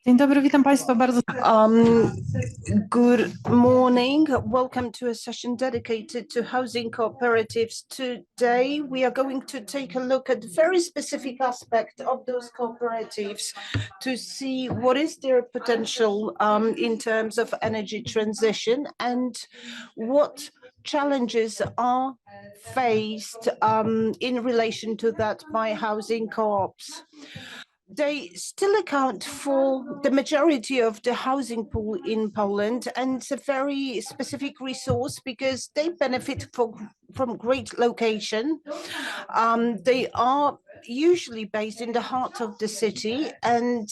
Dzień dobry, witam Państwa bardzo. Good morning. Welcome to a session dedicated to housing cooperatives. Today, we are going to take a look at a very specific aspect of those cooperatives to see what is their potential in terms of energy transition and what challenges are faced in relation to that by housing co-ops. They still account for the majority of the housing pool in Poland, and it's a very specific resource because they benefit from great location. They are usually based in the heart of the city, and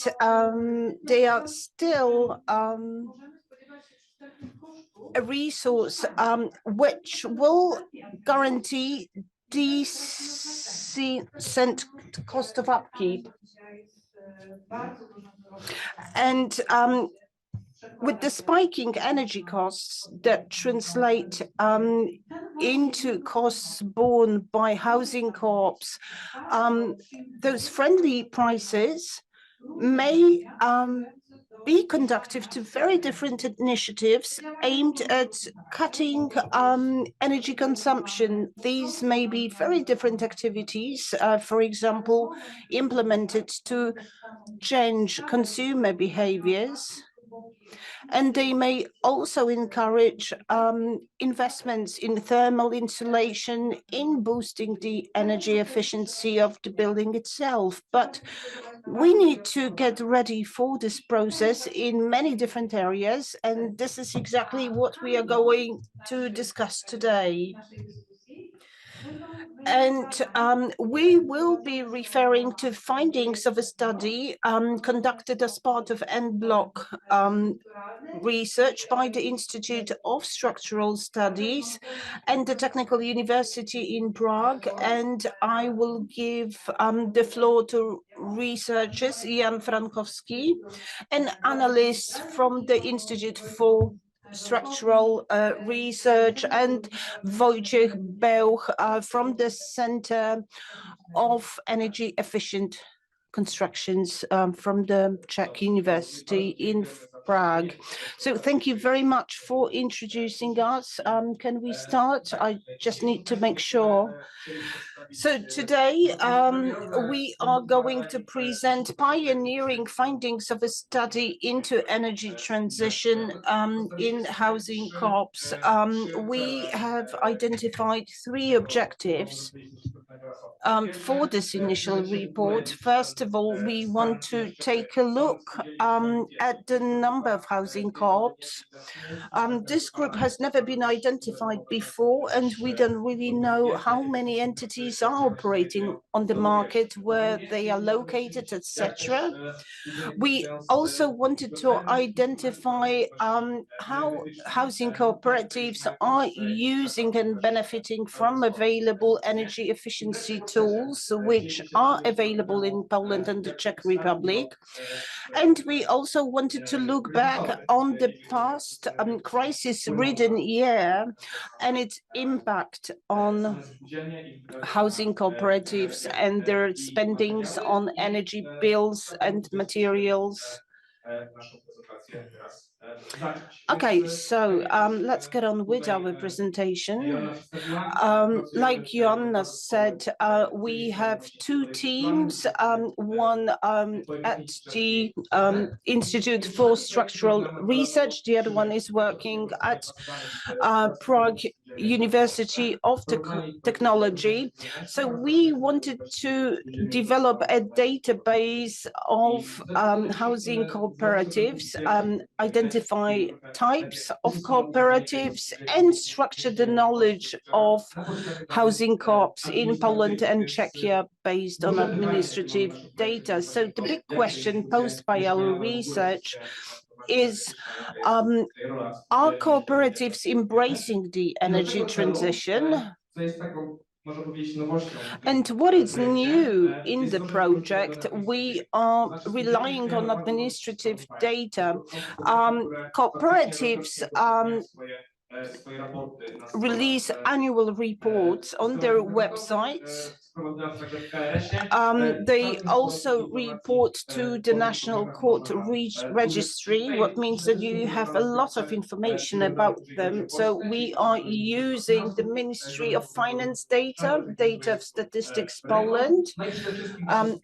they are still a resource which will guarantee decent cost of upkeep. And with the spiking energy costs that translate into costs borne by housing co-ops, those friendly prices may be conducive to very different initiatives aimed at cutting energy consumption. These may be very different activities, for example, implemented to change consumer behaviors. And they may also encourage investments in thermal insulation, in boosting the energy efficiency of the building itself. But we need to get ready for this process in many different areas, and this is exactly what we are going to discuss today. And we will be referring to findings of a study conducted as part of en bloc research by the Institute of Structural Studies and the Technical University in Prague. And I will give the floor to researchers Jan Frankowski, an analyst from the Institute for Structural Research, and Wojciech Bełch from the Center of Energy Efficient Constructions from the Czech University in Prague. So thank you very much for introducing us. Can we start? I just need to make sure. So today we are going to present pioneering findings of a study into energy transition in housing co-ops. We have identified three objectives for this initial report. First of all, we want to take a look at the number of housing co-ops. This group has never been identified before, and we don't really know how many entities are operating on the market, where they are located, etc. We also wanted to identify how housing cooperatives are using and benefiting from available energy efficiency tools, which are available in Poland and the Czech Republic. And we also wanted to look back on the past crisis-ridden year and its impact on housing cooperatives and their spendings on energy bills and materials. Okay, so let's get on with our presentation. Like Joanna said, we have two teams, one at the Institute for Structural Research, the other one is working at Prague University of Technology. So we wanted to develop a database of housing cooperatives, identify types of cooperatives, and structure the knowledge of housing co-ops in Poland and Czechia based on administrative data. So the big question posed by our research is, are cooperatives embracing the energy transition? And what is new in the project? We are relying on administrative data. Cooperatives release annual reports on their websites. They also report to the National Court Registry, what means that you have a lot of information about them. So we are using the Ministry of Finance data, data of Statistics Poland,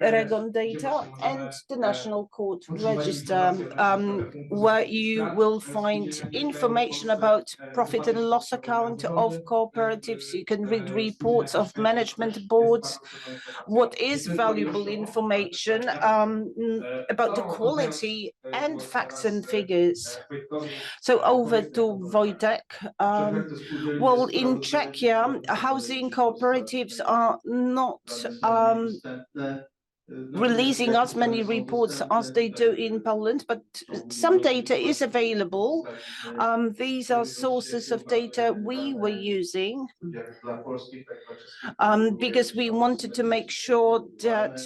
Regon data, and the National Court Register, where you will find information about profit and loss account of cooperatives. You can read reports of management boards. What is valuable information about the quality and facts and figures. So over to Wojtek. Well, in Czechia, housing cooperatives are not releasing as many reports as they do in Poland, but some data is available. These are sources of data we were using because we wanted to make sure that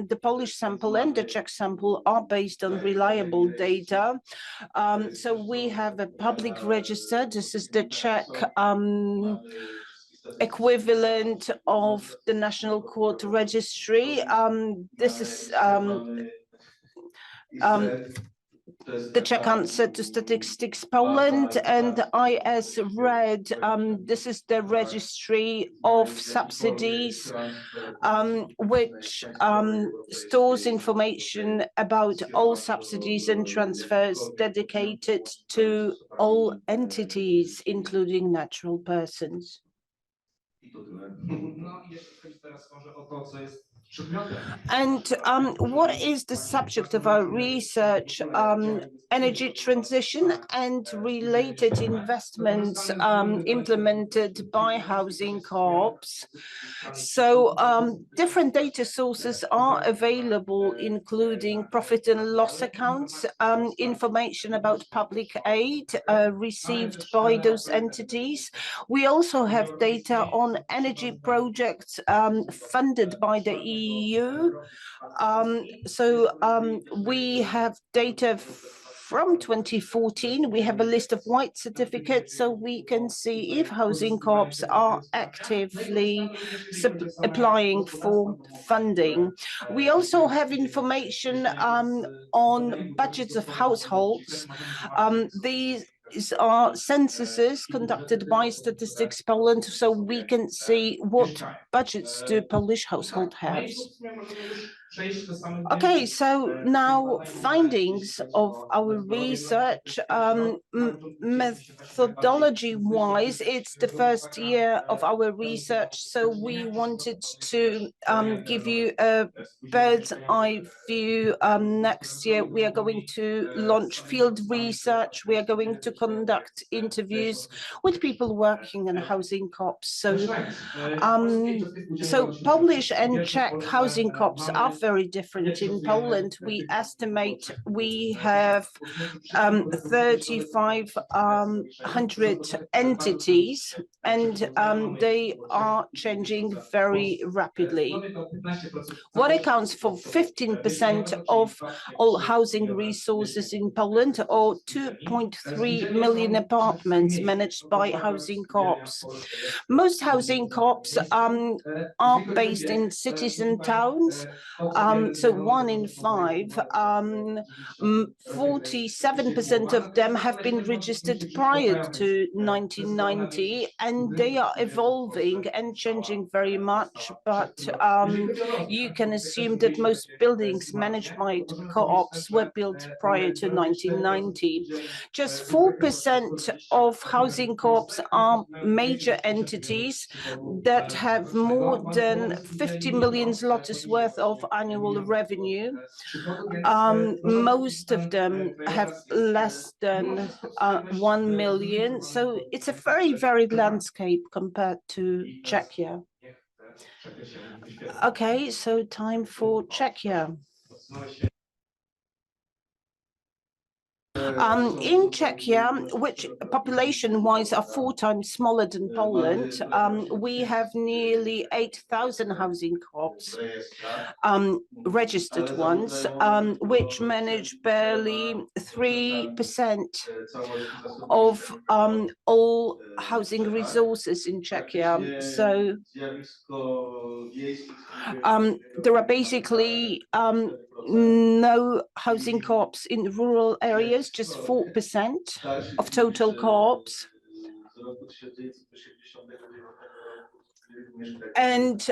the Polish sample and the Czech sample are based on reliable data. So we have a public register. This is the Czech equivalent of the National Court Registry. This is the Czech answer to Statistics Poland, and IS read, this is the registry of subsidies, which stores information about all subsidies and transfers dedicated to all entities, including natural persons. And what is the subject of our research? Energy transition and related investments implemented by housing co-ops. So different data sources are available, including profit and loss accounts, information about public aid received by those entities. We also have data on energy projects funded by the EU. We have data from 2014. We have a list of white certificates, so we can see if housing co-ops are actively applying for funding. We also have information on budgets of households. These are censuses conducted by Statistics Poland, so we can see what budgets do Polish household have. Okay, so now findings of our research. Methodology-wise, it's the first year of our research, so we wanted to give you a bird's eye view. Next year, we are going to launch field research. We are going to conduct interviews with people working in housing co-ops. So Polish and Czech housing co-ops are very different. In Poland, we estimate we have 3,500 entities, and they are changing very rapidly. What accounts for 15% of all housing resources in Poland, or 2.3 million apartments managed by housing co-ops. Most housing co-ops are based in cities and towns, so 1 in 5. 47% of them have been registered prior to 1990, and they are evolving and changing very much, but you can assume that most buildings managed by co-ops were built prior to 1990. Just 4% of housing co-ops are major entities that have more than 50 million zlotys worth of annual revenue. Most of them have less than 1 million. So it's a very varied landscape compared to Czechia. Okay, so time for Czechia. In Czechia, which population-wise are 4 times smaller than Poland, we have nearly 8,000 housing co-ops, registered ones, which manage barely 3% of all housing resources in Czechia. So there are basically no housing co-ops in rural areas, just 4% of total co-ops. And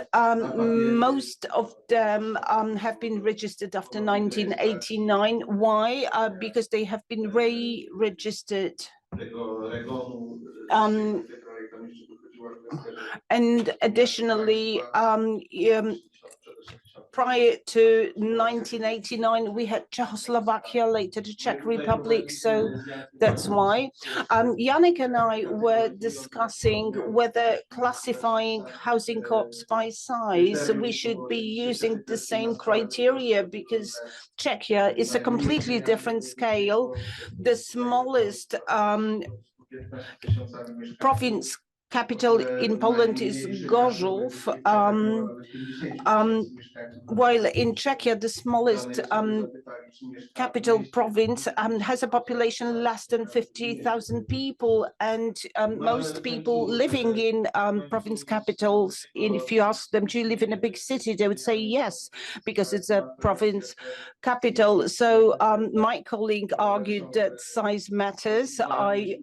most of them have been registered after 1989. Why? Because they have been re-registered. And additionally, prior to 1989, we had Czechoslovakia, later the Czech Republic, so that's why. Yannick and I were discussing whether classifying housing co-ops by size, we should be using the same criteria, because Czechia is a completely different scale. The smallest province capital in Poland is Gorzów, while in Czechia, the smallest capital province has a population less than 50,000 people, and most people living in province capitals, if you ask them, do you live in a big city, they would say yes, because it's a province capital. So my colleague argued that size matters. I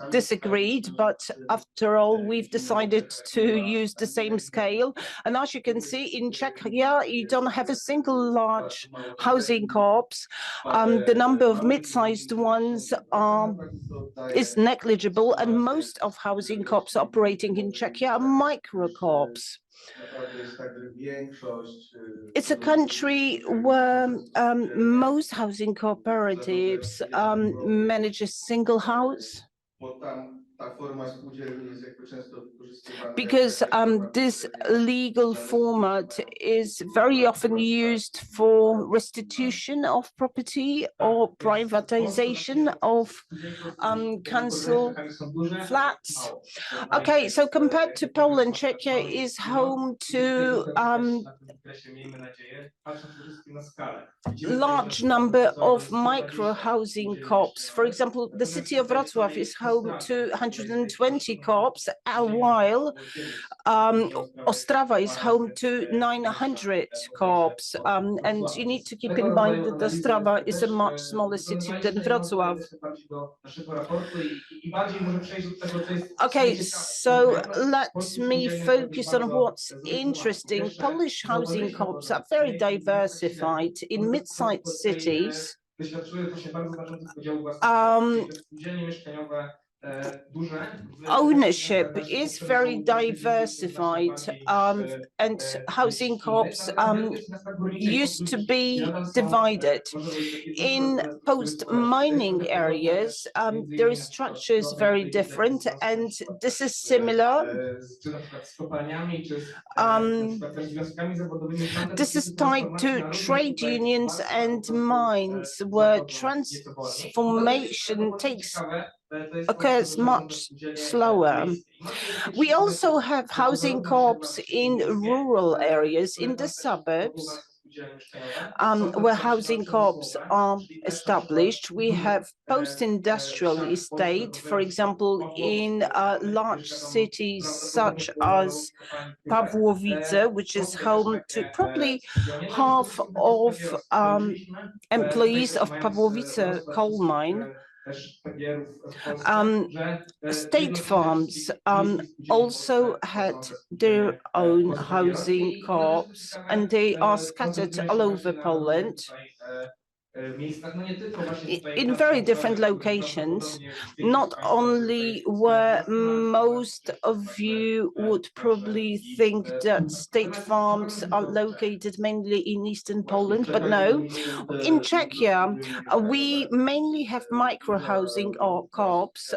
disagreed, but after all, we've decided to use the same scale. And as you can see, in Czechia, you don't have a single large housing co-ops. The number of mid-sized ones is negligible, and most of housing co-ops operating in Czechia are micro co-ops. It's a country where most housing cooperatives manage a single house, because this legal format is very often used for restitution of property or privatization of council flats. Okay, so compared to Poland, Czechia is home to large number of micro housing co-ops. For example, the city of Wrocław is home to 120 co-ops, while Ostrava is home to 900 co-ops. And you need to keep in mind that Ostrava is a much smaller city than Wrocław. Okay, so let me focus on what's interesting. Polish housing co-ops are very diversified. In mid-sized cities, ownership is very diversified, and housing co-ops used to be divided. In post-mining areas, their structure is very different, and this is similar. This is tied to trade unions and mines, where transformation occurs much slower. We also have housing co-ops in rural areas, in the suburbs, where housing co-ops are established. We have post-industrial estate, for example, in large cities such as Pawłowice, which is home to probably half of employees of Pawłowice coal mine. State farms also had their own housing co-ops, and they are scattered all over Poland in very different locations, not only where most of you would probably think that state farms are located mainly in eastern Poland, but no. In Czechia, we mainly have micro housing or co-ops,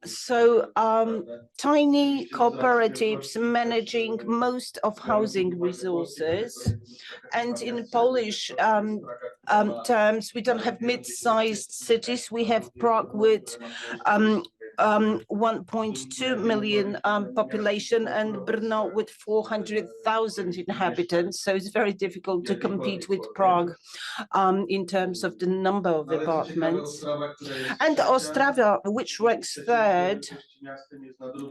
So tiny cooperatives managing most of housing resources. And in Polish terms, we don't have mid-sized cities. We have Prague with 1.2 million population and Brno with 400,000 inhabitants. So it's very difficult to compete with Prague in terms of the number of apartments. And Ostrava, which ranks third,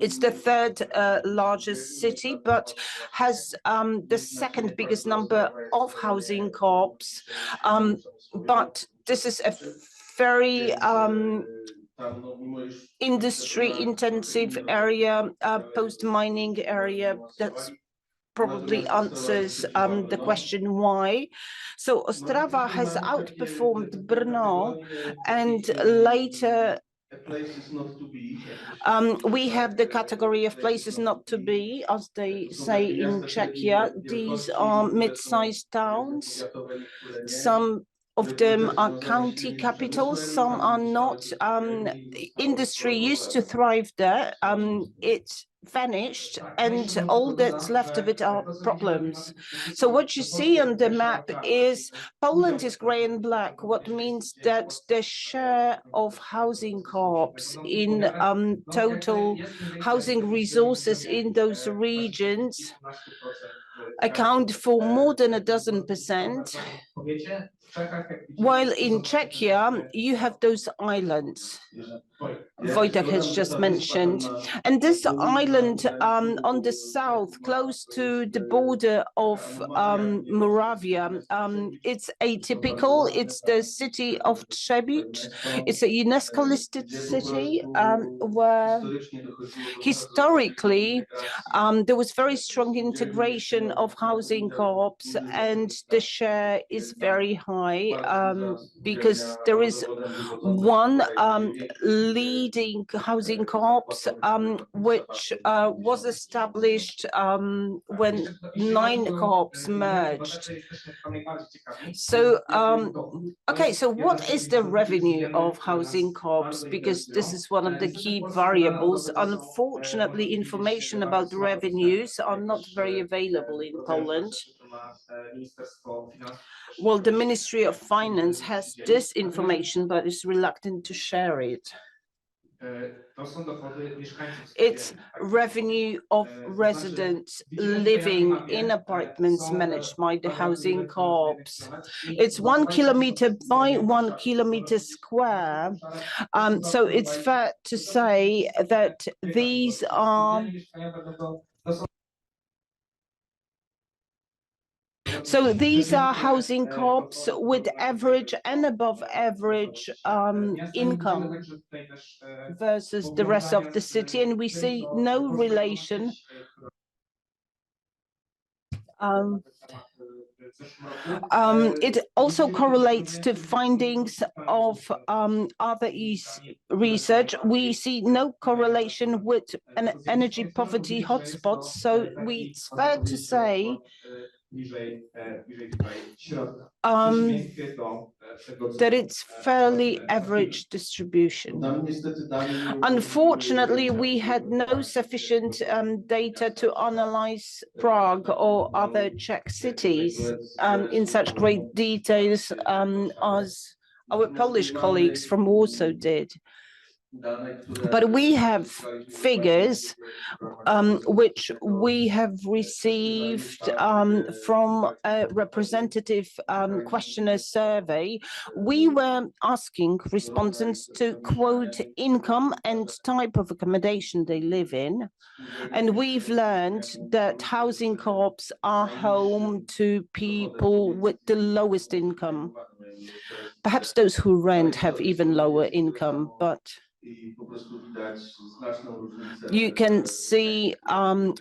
it's the third largest city, but has the second biggest number of housing co-ops. But this is a very industry intensive area, post-mining area. That's probably answers the question why. So Ostrava has outperformed Brno, and later we have the category of places not to be, as they say in Czechia. These are mid-sized towns. Some of them are county capitals, some are not. Industry used to thrive there. It's vanished, and all that's left of it are problems. So what you see on the map is Poland is gray and black, what means that the share of housing co-ops in total housing resources in those regions account for more than a dozen%. While in Czechia, you have those islands Wojtek has just mentioned. And this island on the south, close to the border of Moravia, it's atypical. It's the city of Trzebíč. It's a UNESCO listed city where historically there was very strong integration of housing co-ops, and the share is very high because there is one leading housing co-ops which was established when 9 co-ops merged. So okay, so what is the revenue of housing co-ops? Because this is one of the key variables. Unfortunately, information about revenues are not very available in Poland. Well, the Ministry of Finance has this information, but is reluctant to share it. It's revenue of residents living in apartments managed by the housing co-ops. It's 1 kilometer by 1 kilometer square. So it's fair to say that these are housing co-ops with average and above average income versus the rest of the city, and we see no relation. It also correlates to findings of other research. We see no correlation with an energy poverty hotspots, so it's fair to say that it's fairly average distribution. Unfortunately, we had no sufficient data to analyze Prague or other Czech cities in such great details as our Polish colleagues from Warsaw did. But we have figures which we have received from a representative questionnaire survey. We were asking respondents to quote income and type of accommodation they live in. And we've learned that housing co-ops are home to people with the lowest income. Perhaps those who rent have even lower income, but you can see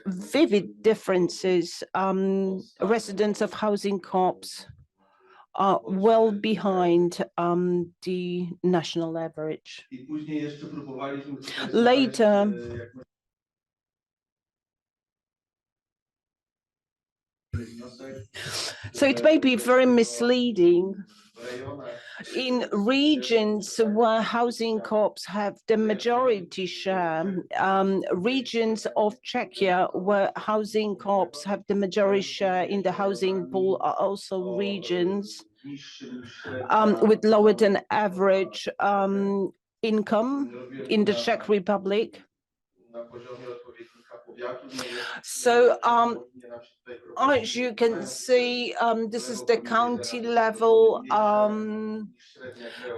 vivid differences. Residents of housing co-ops are well behind the national average. Later, so it may be very misleading In regions where housing co-ops have the majority share, regions of Czechia where housing co-ops have the majority share in the housing pool are also regions with lower than average income in the Czech Republic. So as you can see, this is the county level.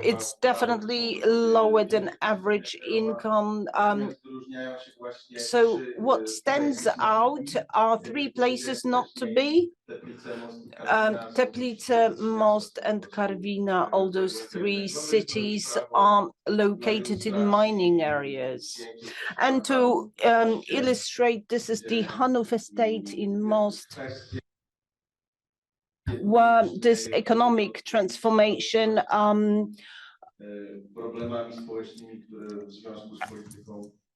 It's definitely lower than average income. So what stands out are three places not to be. Teplice, Most, and Karwina, all those three cities are located in mining areas. And to illustrate, this is the Hanów estate in Most, where this economic transformation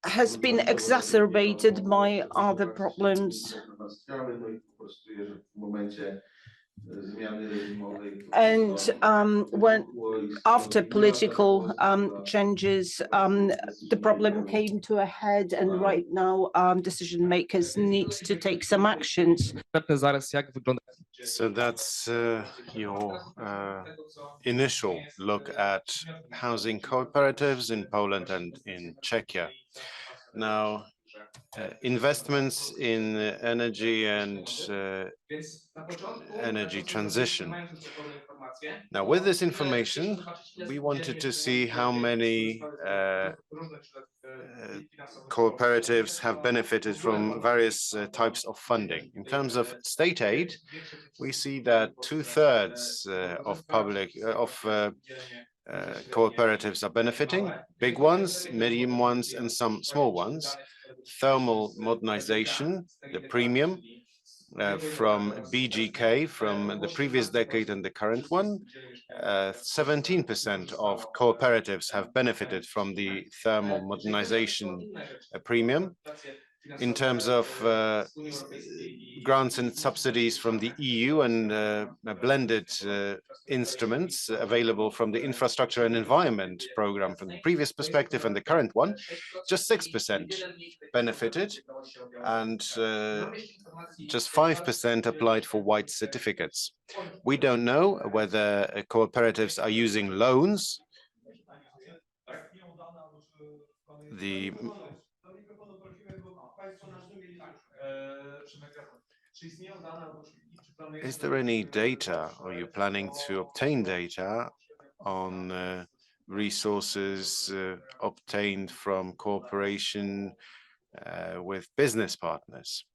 has been exacerbated by other problems. And when after political changes, the problem came to a head, and right now decision makers need to take some actions. So that's your initial look at housing cooperatives in Poland and in Czechia. Now, investments in energy and energy transition. Now, with this information, we wanted to see how many cooperatives have benefited from various types of funding. In terms of state aid, we see that 2/3 of public cooperatives are benefiting, big ones, medium ones, and some small ones. Thermal modernization, the premium from BGK from the previous decade and the current one, 17% of cooperatives have benefited from the thermal modernization premium. In terms of grants and subsidies from the EU and blended instruments available from the Infrastructure and Environment Program from the previous perspective and the current one, just 6% benefited, and just 5% applied for white certificates. We don't know whether cooperatives are using loans. Is there any data, or are you planning to obtain data on resources obtained from cooperation with business partners?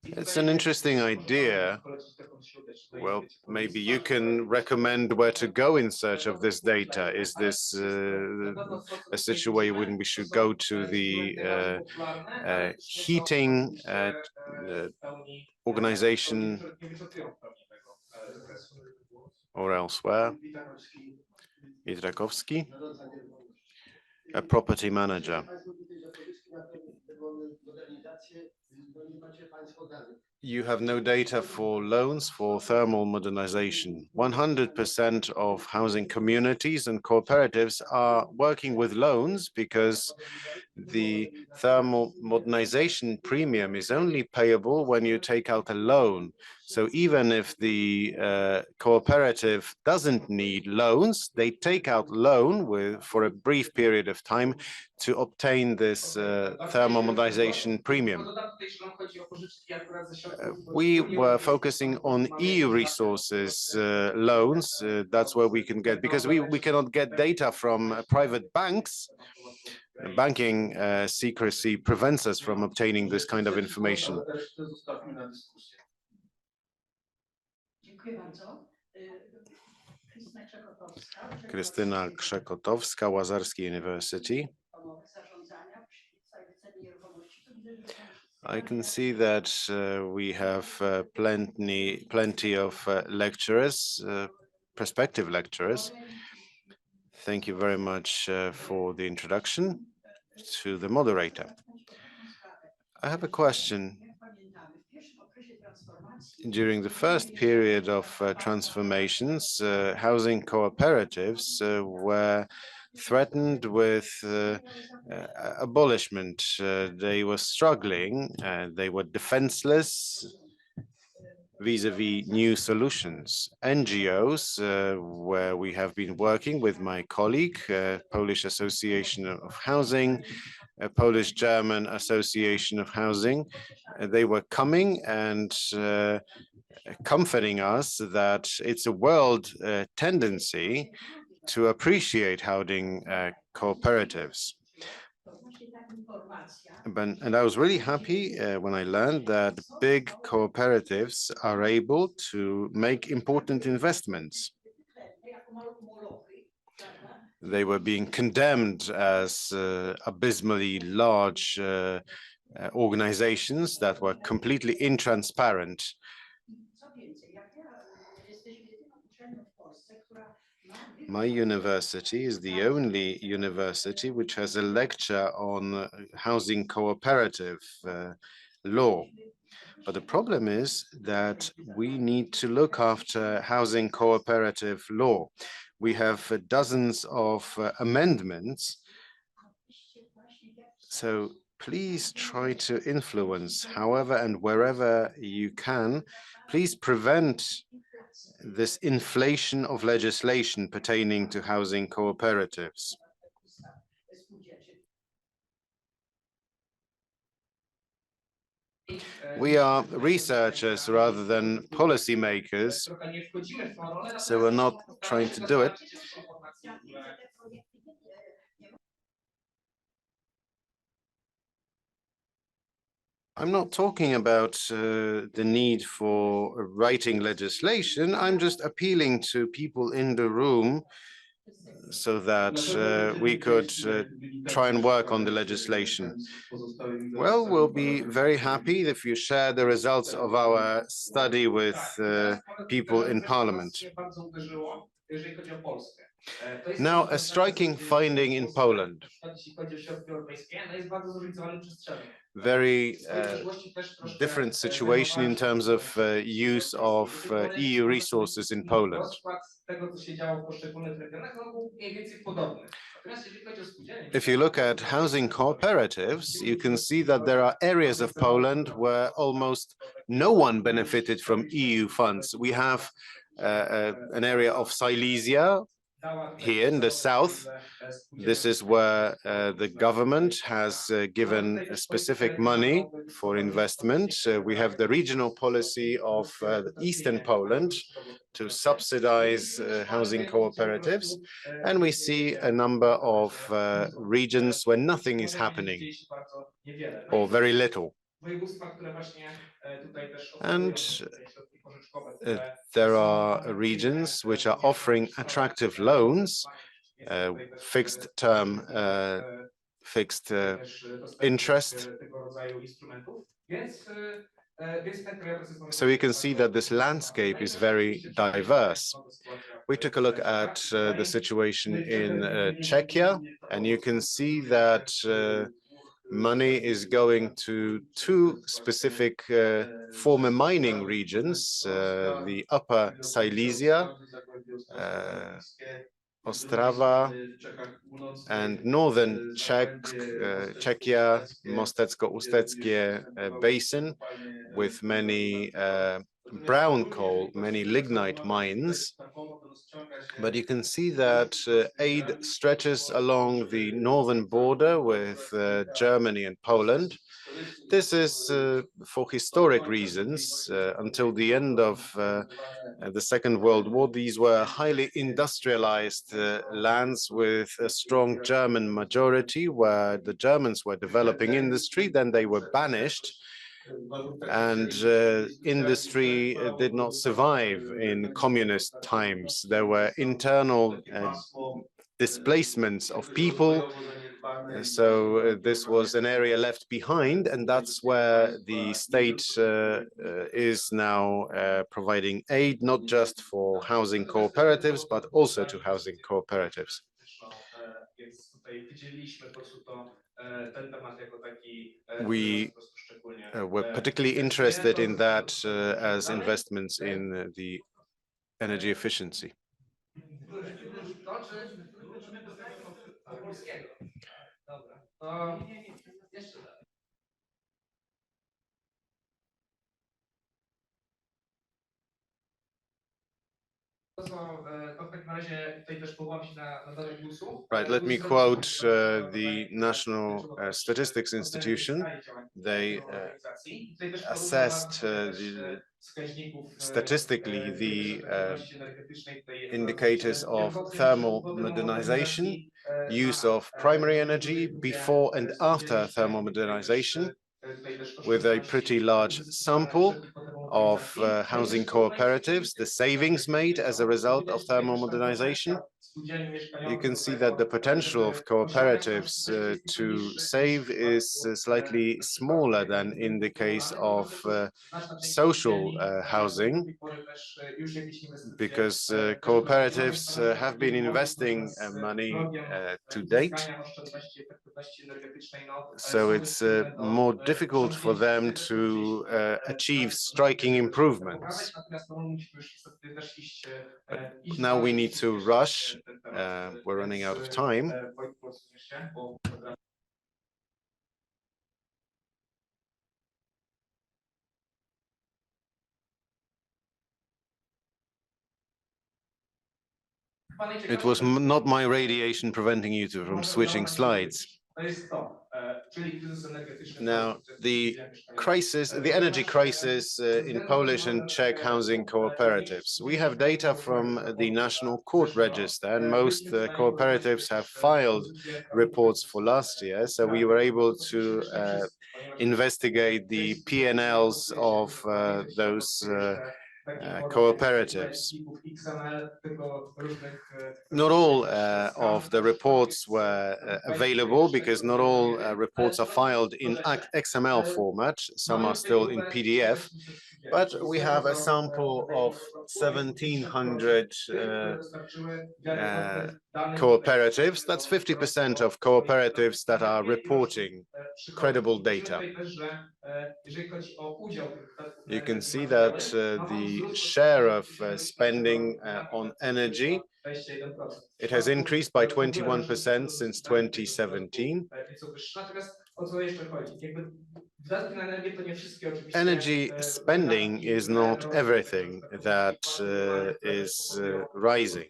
It's an interesting idea. Well, maybe you can recommend where to go in search of this data. Is this a situation when we should go to the heating organization or elsewhere? Idrakowski, a property manager. You have no data for loans for thermal modernization. 100% of housing communities and cooperatives are working with loans because the thermal modernization premium is only payable when you take out a loan. So even if the cooperative doesn't need loans, they take out loan for a brief period of time to obtain this thermal modernization premium. We were focusing on EU resources loans. That's where we can get, because we cannot get data from private banks. Banking secrecy prevents us from obtaining this kind of information. Krystyna Krzekotowska, Łazarski University. I can see that we have plenty of lecturers, prospective lecturers. Thank you very much for the introduction to the moderator. I have a question. During the first period of transformations, housing cooperatives were threatened with abolishment. They were struggling, they were defenseless vis-a-vis new solutions. NGOs, where we have been working with my colleague, Polish Association of Housing, Polish-German Association of Housing, they were coming and comforting us that it's a world tendency to appreciate housing cooperatives. And I was really happy when I learned that big cooperatives are able to make important investments. They were being condemned as abysmally large organizations that were completely intransparent. My university is the only university which has a lecture on housing cooperative law. But the problem is that we need to look after housing cooperative law. We have dozens of amendments. So please try to influence however and wherever you can. Please prevent this inflation of legislation pertaining to housing cooperatives. We are researchers rather than policymakers, so we're not trying to do it. I'm not talking about the need for writing legislation. I'm just appealing to people in the room so that we could try and work on the legislation. Well, we'll be very happy if you share the results of our study with people in Parliament. Now, a striking finding in Poland. Very different situation in terms of use of EU resources in Poland. If you look at housing cooperatives, you can see that there are areas of Poland where almost no one benefited from EU funds. We have an area of Silesia here in the south. This is where the government has given specific money for investment. We have the regional policy of Eastern Poland to subsidize housing cooperatives. And we see a number of regions where nothing is happening or very little. And there are regions which are offering attractive loans, fixed term, fixed interest. So you can see that this landscape is very diverse. We took a look at the situation in Czechia, and you can see that money is going to two specific former mining regions, the Upper Silesia, Ostrava, and northern Czechia, Mostecko-Usteckie basin, with many brown coal, many lignite mines. But you can see that aid stretches along the northern border with Germany and Poland. This is for historic reasons. Until the end of the Second World War, these were highly industrialized lands with a strong German majority, where the Germans were developing industry. Then they were banished, and industry did not survive in communist times. There were internal displacements of people. So this was an area left behind, and that's where the state is now providing aid, not just for housing cooperatives, but also to housing cooperatives. We were particularly interested in that as investments in the energy efficiency. Right, let me quote the National Statistics Institution. They assessed statistically the indicators of thermal modernization, use of primary energy before and after thermal modernization, with a pretty large sample of housing cooperatives, the savings made as a result of thermal modernization. You can see that the potential of cooperatives to save is slightly smaller than in the case of social housing, because cooperatives have been investing money to date. So it's more difficult for them to achieve striking improvements. But now we need to rush. We're running out of time. It was not my radiation preventing you from switching slides. Now, the crisis, the energy crisis in Polish and Czech housing cooperatives. We have data from the National Court Register, and most cooperatives have filed reports for last year. So we were able to investigate the P&Ls of those cooperatives. Not all of the reports were available, because not all reports are filed in XML format. Some are still in PDF, but we have a sample of 1,700 cooperatives. That's 50% of cooperatives that are reporting credible data. You can see that the share of spending on energy, it has increased by 21% since 2017. Energy spending is not everything that is rising.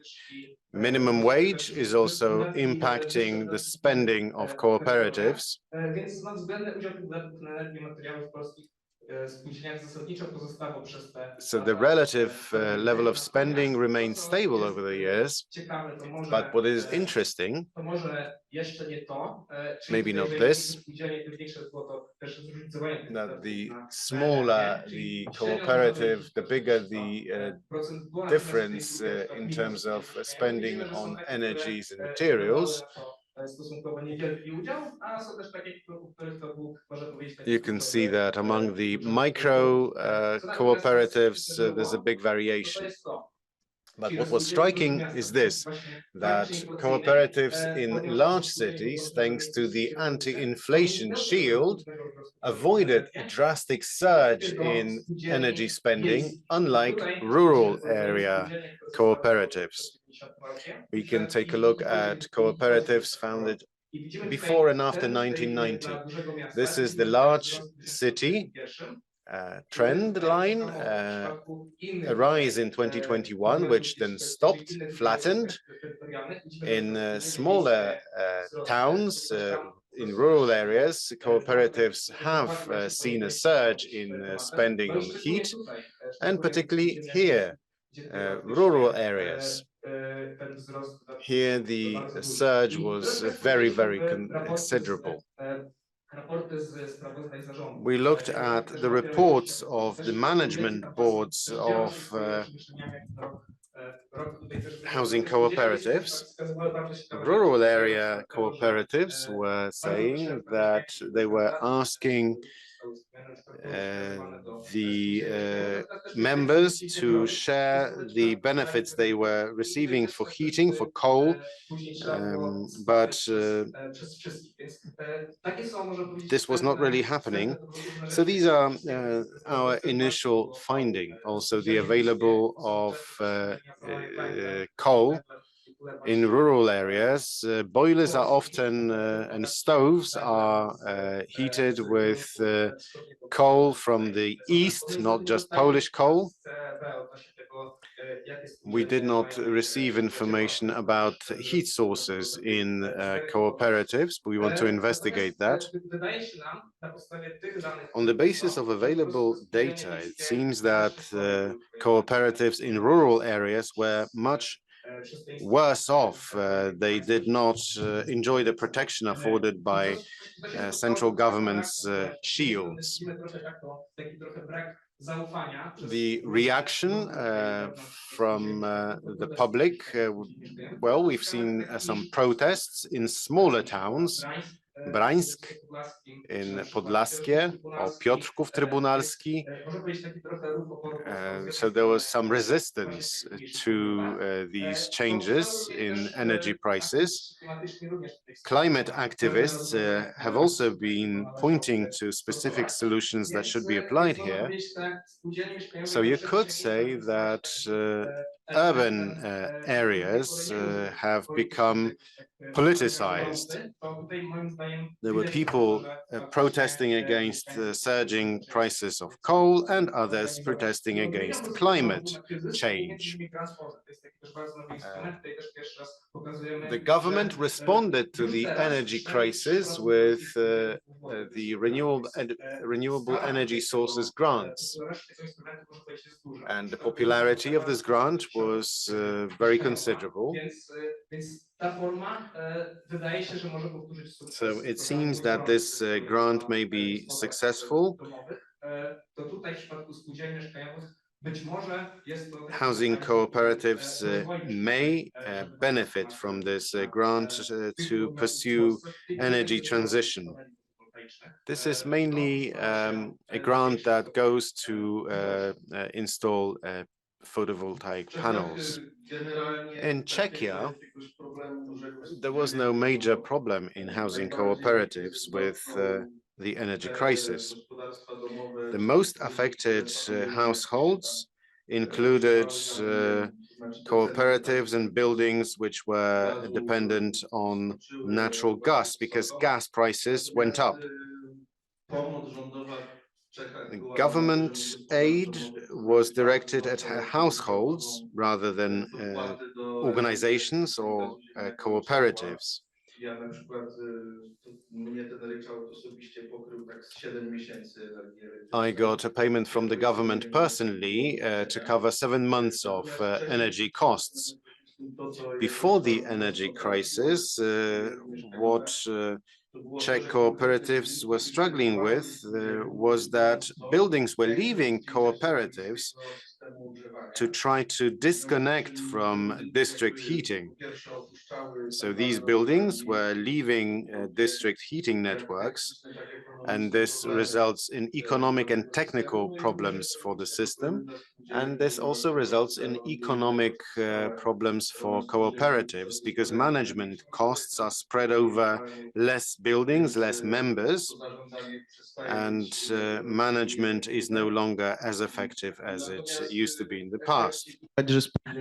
Minimum wage is also impacting the spending of cooperatives. So the relative level of spending remains stable over the years. But what is interesting, maybe not this, that the smaller the cooperative, the bigger the difference in terms of spending on energies and materials. You can see that among the micro cooperatives, there's a big variation. But what was striking is this, that cooperatives in large cities, thanks to the anti-inflation shield, avoided a drastic surge in energy spending, unlike rural area cooperatives. We can take a look at cooperatives founded before and after 1990. This is the large city trend line, a rise in 2021, which then stopped, flattened. In smaller towns, in rural areas, cooperatives have seen a surge in spending on heat, and particularly here, rural areas. Here the surge was very, very considerable. We looked at the reports of the management boards of housing cooperatives. Rural area cooperatives were saying that they were asking the members to share the benefits they were receiving for heating, for coal, but this was not really happening. So these are our initial finding. Also, the available of coal in rural areas. Boilers are often and stoves are heated with coal from the east, not just Polish coal. We did not receive information about heat sources in cooperatives, but we want to investigate that. On the basis of available data, it seems that cooperatives in rural areas were much worse off. They did not enjoy the protection afforded by central government's shields. The reaction from the public, well, we've seen some protests in smaller towns, Brańsk, in Podlaskie, or Piotrków Trybunalski. So there was some resistance to these changes in energy prices. Climate activists have also been pointing to specific solutions that should be applied here. So you could say that urban areas have become politicized. There were people protesting against the surging prices of coal and others protesting against climate change. The government responded to the energy crisis with the renewable energy sources grants. And the popularity of this grant was very considerable. So it seems that this grant may be successful. Housing cooperatives may benefit from this grant to pursue energy transition. This is mainly a grant that goes to install photovoltaic panels. In Czechia, there was no major problem in housing cooperatives with the energy crisis. The most affected households included cooperatives and buildings which were dependent on natural gas because gas prices went up. Government aid was directed at households rather than organizations or cooperatives. I got a payment from the government personally to cover 7 months of energy costs. Before the energy crisis, what Czech cooperatives were struggling with was that buildings were leaving cooperatives to try to disconnect from district heating. So these buildings were leaving district heating networks, and this results in economic and technical problems for the system. And this also results in economic problems for cooperatives because management costs are spread over less buildings, less members, and management is no longer as effective as it used to be in the past.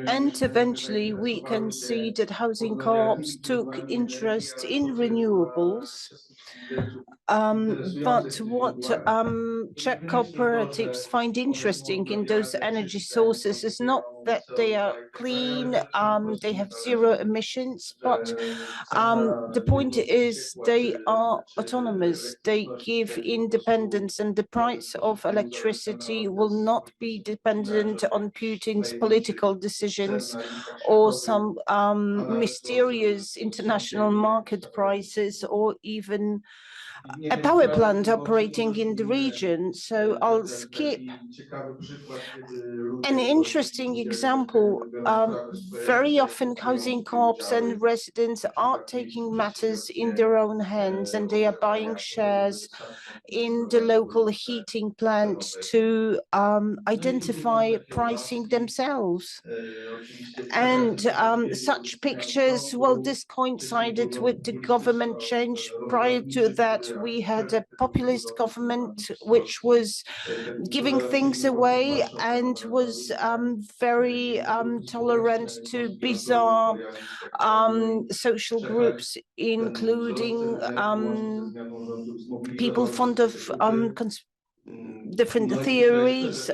And eventually we can see that housing co-ops took interest in renewables. But what Czech cooperatives find interesting in those energy sources is not that they are clean, they have zero emissions, but the point is they are autonomous, they give independence, and the price of electricity will not be dependent on Putin's political decisions or some mysterious international market prices or even a power plant operating in the region. So I'll skip an interesting example. Very often housing co-ops and residents are taking matters in their own hands, and they are buying shares in the local heating plant to identify pricing themselves. And such pictures, well, this coincided with the government change. Prior to that, we had a populist government which was giving things away and was very tolerant to bizarre social groups, including people fond of different theories.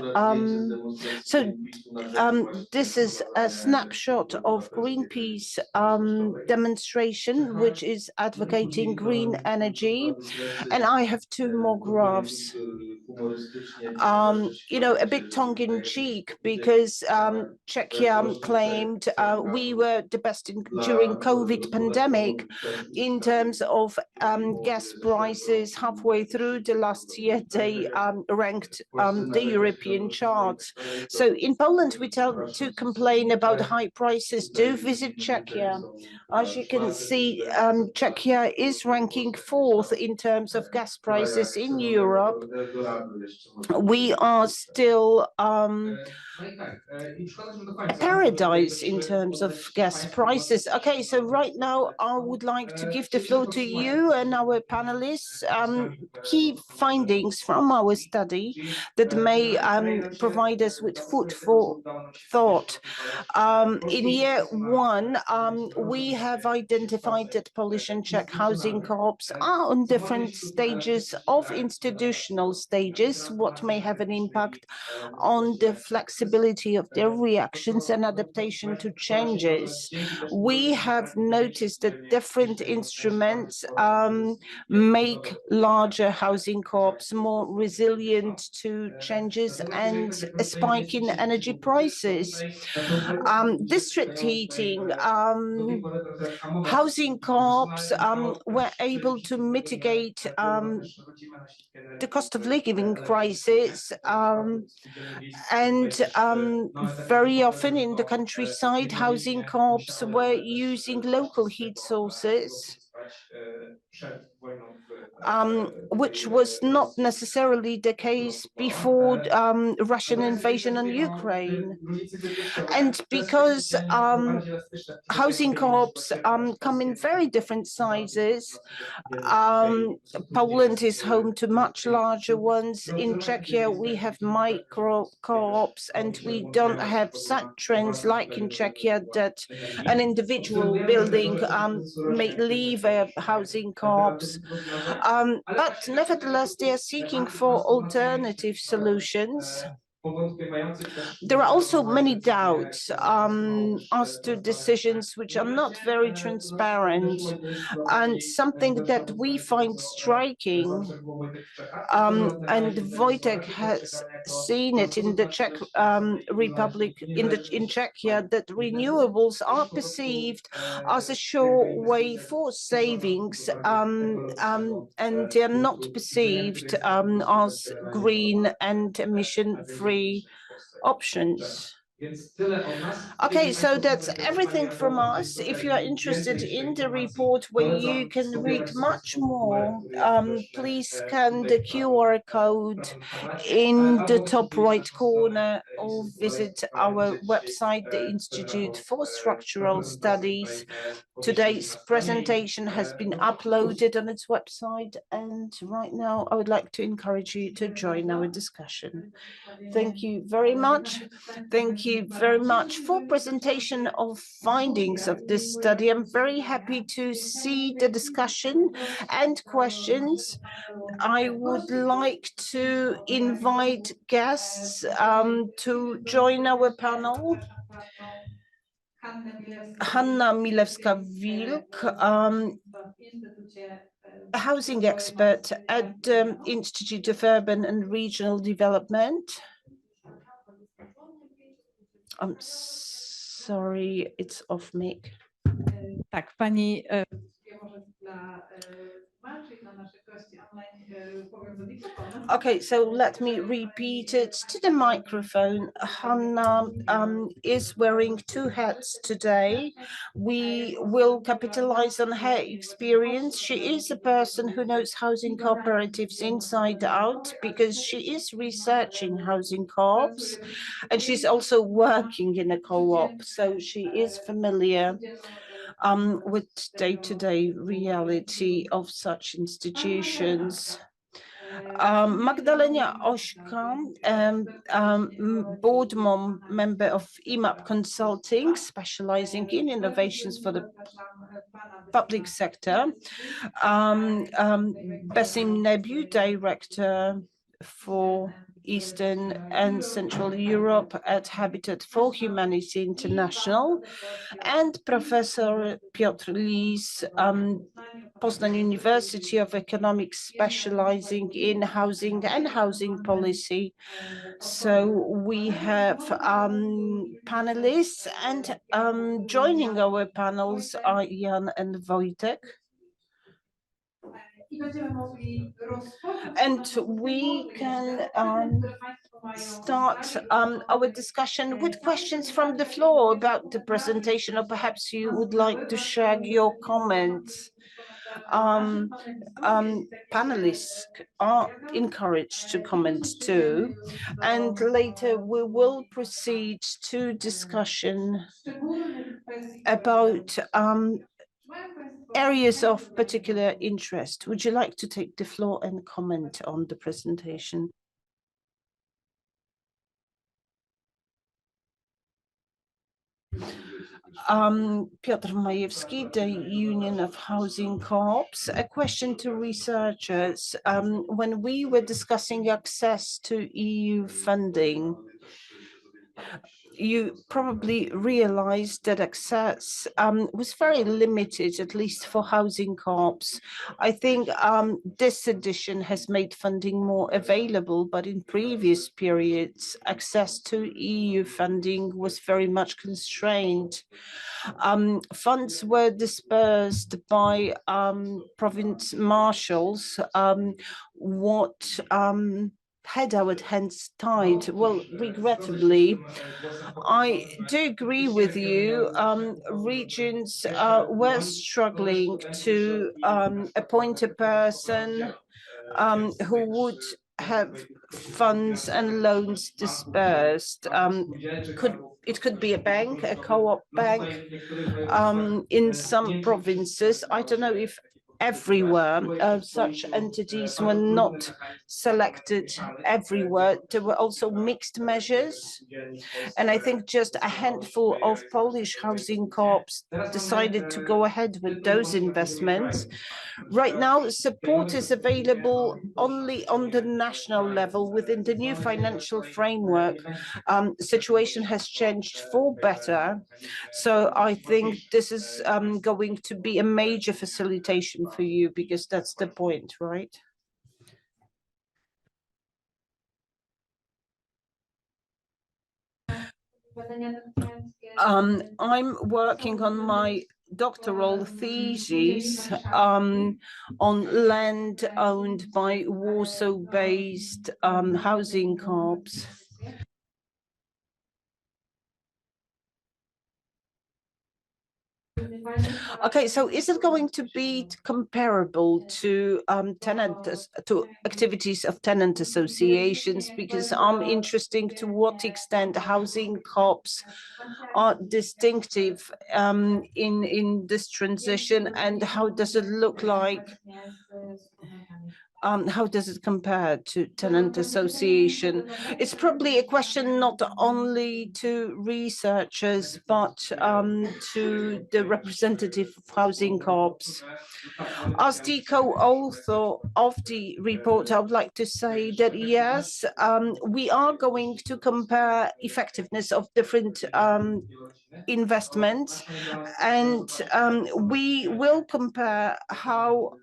So this is a snapshot of Greenpeace demonstration, which is advocating green energy. And I have two more graphs. A bit tongue in cheek, because Czechia claimed we were the best during COVID pandemic in terms of gas prices. Halfway through the last year, they ranked the European charts. So in Poland, we tend to complain about high prices. Do visit Czechia. As you can see, Czechia is ranking 4th in terms of gas prices in Europe. We are still a paradise in terms of gas prices. Okay, so right now I would like to give the floor to you and our panelists. Key findings from our study that may provide us with food for thought. In year 1, we have identified that Polish and Czech housing co-ops are on different stages of institutional stages, what may have an impact on the flexibility of their reactions and adaptation to changes. We have noticed that different instruments make larger housing co-ops more resilient to changes and a spike in energy prices. District heating, housing co-ops were able to mitigate the cost of living crisis, and very often in the countryside, housing co-ops were using local heat sources, which was not necessarily the case before Russian invasion on Ukraine. And because housing co-ops come in very different sizes, Poland is home to much larger ones. In Czechia, we have micro co-ops, and we don't have such trends like in Czechia that an individual building may leave a housing co-ops. But nevertheless, they are seeking for alternative solutions. There are also many doubts as to decisions which are not very transparent, and something that we find striking, and Wojtek has seen it in the Czech Republic, in Czechia, that renewables are perceived as a sure way for savings, and they are not perceived as green and emission-free options. Okay, so that's everything from us. If you are interested in the report where you can read much more, please scan the QR code in the top right corner or visit our website, the Institute for Structural Studies. Today's presentation has been uploaded on its website, and right now I would like to encourage you to join our discussion. Thank you very much. Thank you very much for presentation of findings of this study. I'm very happy to see the discussion and questions. I would like to invite guests to join our panel. Hanna Milewska-Wilk, a housing expert at the Institute of Urban and Regional Development. I'm sorry, it's off mic. Tak, pani Okay, so let me repeat it to the microphone. Hanna is wearing two hats today. We will capitalize on her experience. She is a person who knows housing cooperatives inside out because she is researching housing co-ops and she's also working in a co-op. So she is familiar with day-to-day reality of such institutions. Magdalena Ośka, board member of EMAP Consulting, specializing in innovations for the public sector. Besim Nebu, director for Eastern and Central Europe at Habitat for Humanity International, and Professor Piotr Lis, Poznań University of Economics, specializing in housing and housing policy. So we have panelists, and joining our panels are Jan and Wojtek. And we can start our discussion with questions from the floor about the presentation, or perhaps you would like to share your comments. Panelists are encouraged to comment too, and later we will proceed to discussion about areas of particular interest. Would you like to take the floor and comment on the presentation? Piotr Majewski, the Union of Housing Co-ops. A question to researchers. When we were discussing access to EU funding, you probably realized that access was very limited, at least for housing co-ops. I think this edition has made funding more available, but in previous periods, access to EU funding was very much constrained. Funds were dispersed by province marshals. What had our hands tied? Well, regrettably, I do agree with you. Regions were struggling to appoint a person who would have funds and loans dispersed. It could be a bank, a co-op bank. In some provinces, I don't know if everywhere, such entities were not selected everywhere. There were also mixed measures. And I think just a handful of Polish housing co-ops decided to go ahead with those investments. Right now, support is available only on the national level within the new financial framework. The situation has changed for better. So I think this is going to be a major facilitation for you, because that's the point, right? I'm working on my doctoral thesis on land owned by Warsaw-based housing co-ops. Okay, so is it going to be comparable to to activities of tenant associations? Because I'm interested to what extent housing co-ops are distinctive in this transition, and how does it look like? How does it compare to tenant association? It's probably a question not only to researchers, but to the representative of housing co-ops. As the co-author of the report, I would like to say that yes, we are going to compare effectiveness of different investments, and we will compare how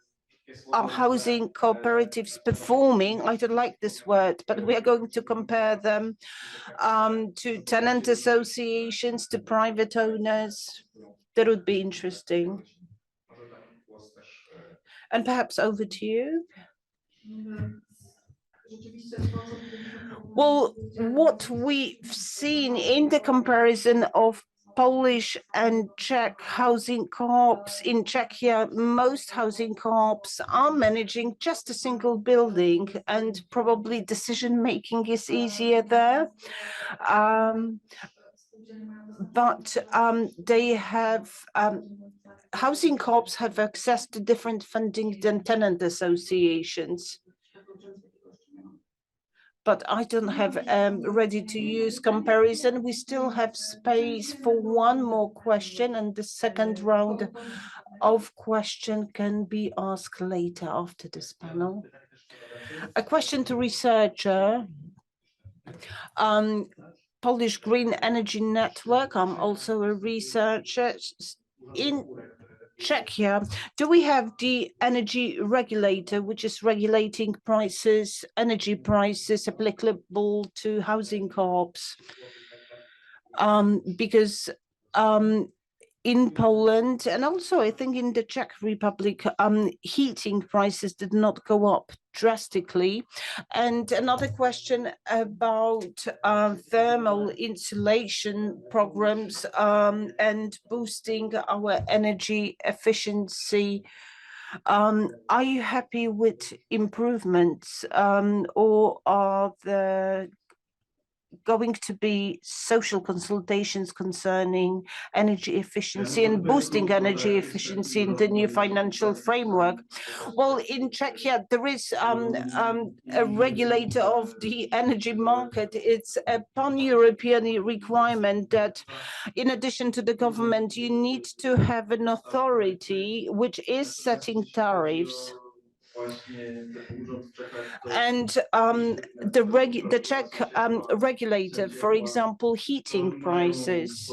are housing cooperatives performing. I don't like this word, but we are going to compare them to tenant associations, to private owners. That would be interesting. And perhaps over to you. Well, what we've seen in the comparison of Polish and Czech housing co-ops in Czechia, most housing co-ops are managing just a single building, and probably decision making is easier there. But they have housing co-ops have access to different funding than tenant associations. But I don't have ready-to-use comparison. We still have space for one more question, and the second round of question can be asked later after this panel. A question to researcher. Polish Green Energy Network. I'm also a researcher. In Czechia, do we have the energy regulator, which is regulating prices, energy prices applicable to housing co-ops? Because in Poland and also I think in the Czech Republic, heating prices did not go up drastically. And another question about thermal insulation programs and boosting our energy efficiency. Are you happy with improvements or are there going to be social consultations concerning energy efficiency and boosting energy efficiency in the new financial framework? Well, in Czechia, there is a regulator of the energy market. It's a pan-European requirement that in addition to the government, you need to have an authority which is setting tariffs. And the Czech regulator, for example, heating prices,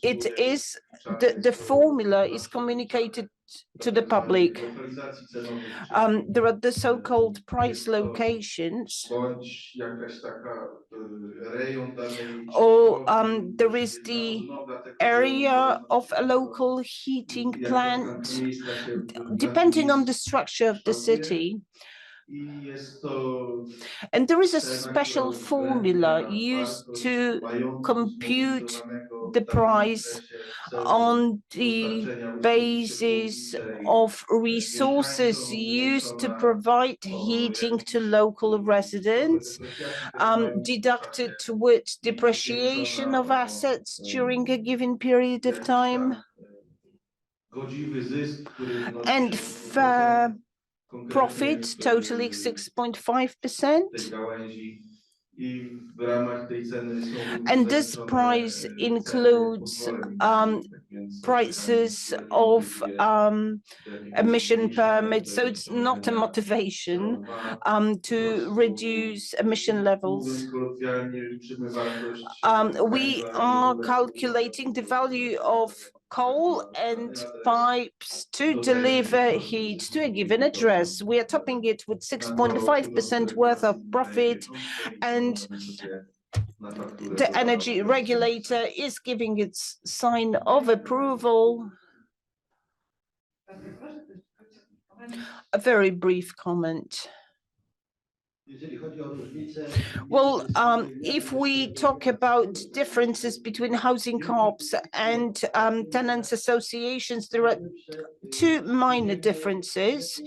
it is the formula is communicated to the public. There are the so-called price locations, or there is the area of a local heating plant, depending on the structure of the city. And there is a special formula used to compute the price on the basis of resources used to provide heating to local residents, deducted with depreciation of assets during a given period of time, and profit totaling 6.5%. And this price includes prices of emission permits. So it's not a motivation to reduce emission levels. We are calculating the value of coal and pipes to deliver heat to a given address. We are topping it with 6.5% worth of profit, and the energy regulator is giving its sign of approval. A very brief comment. Well, if we talk about differences between housing co-ops and tenants associations, there are two minor differences.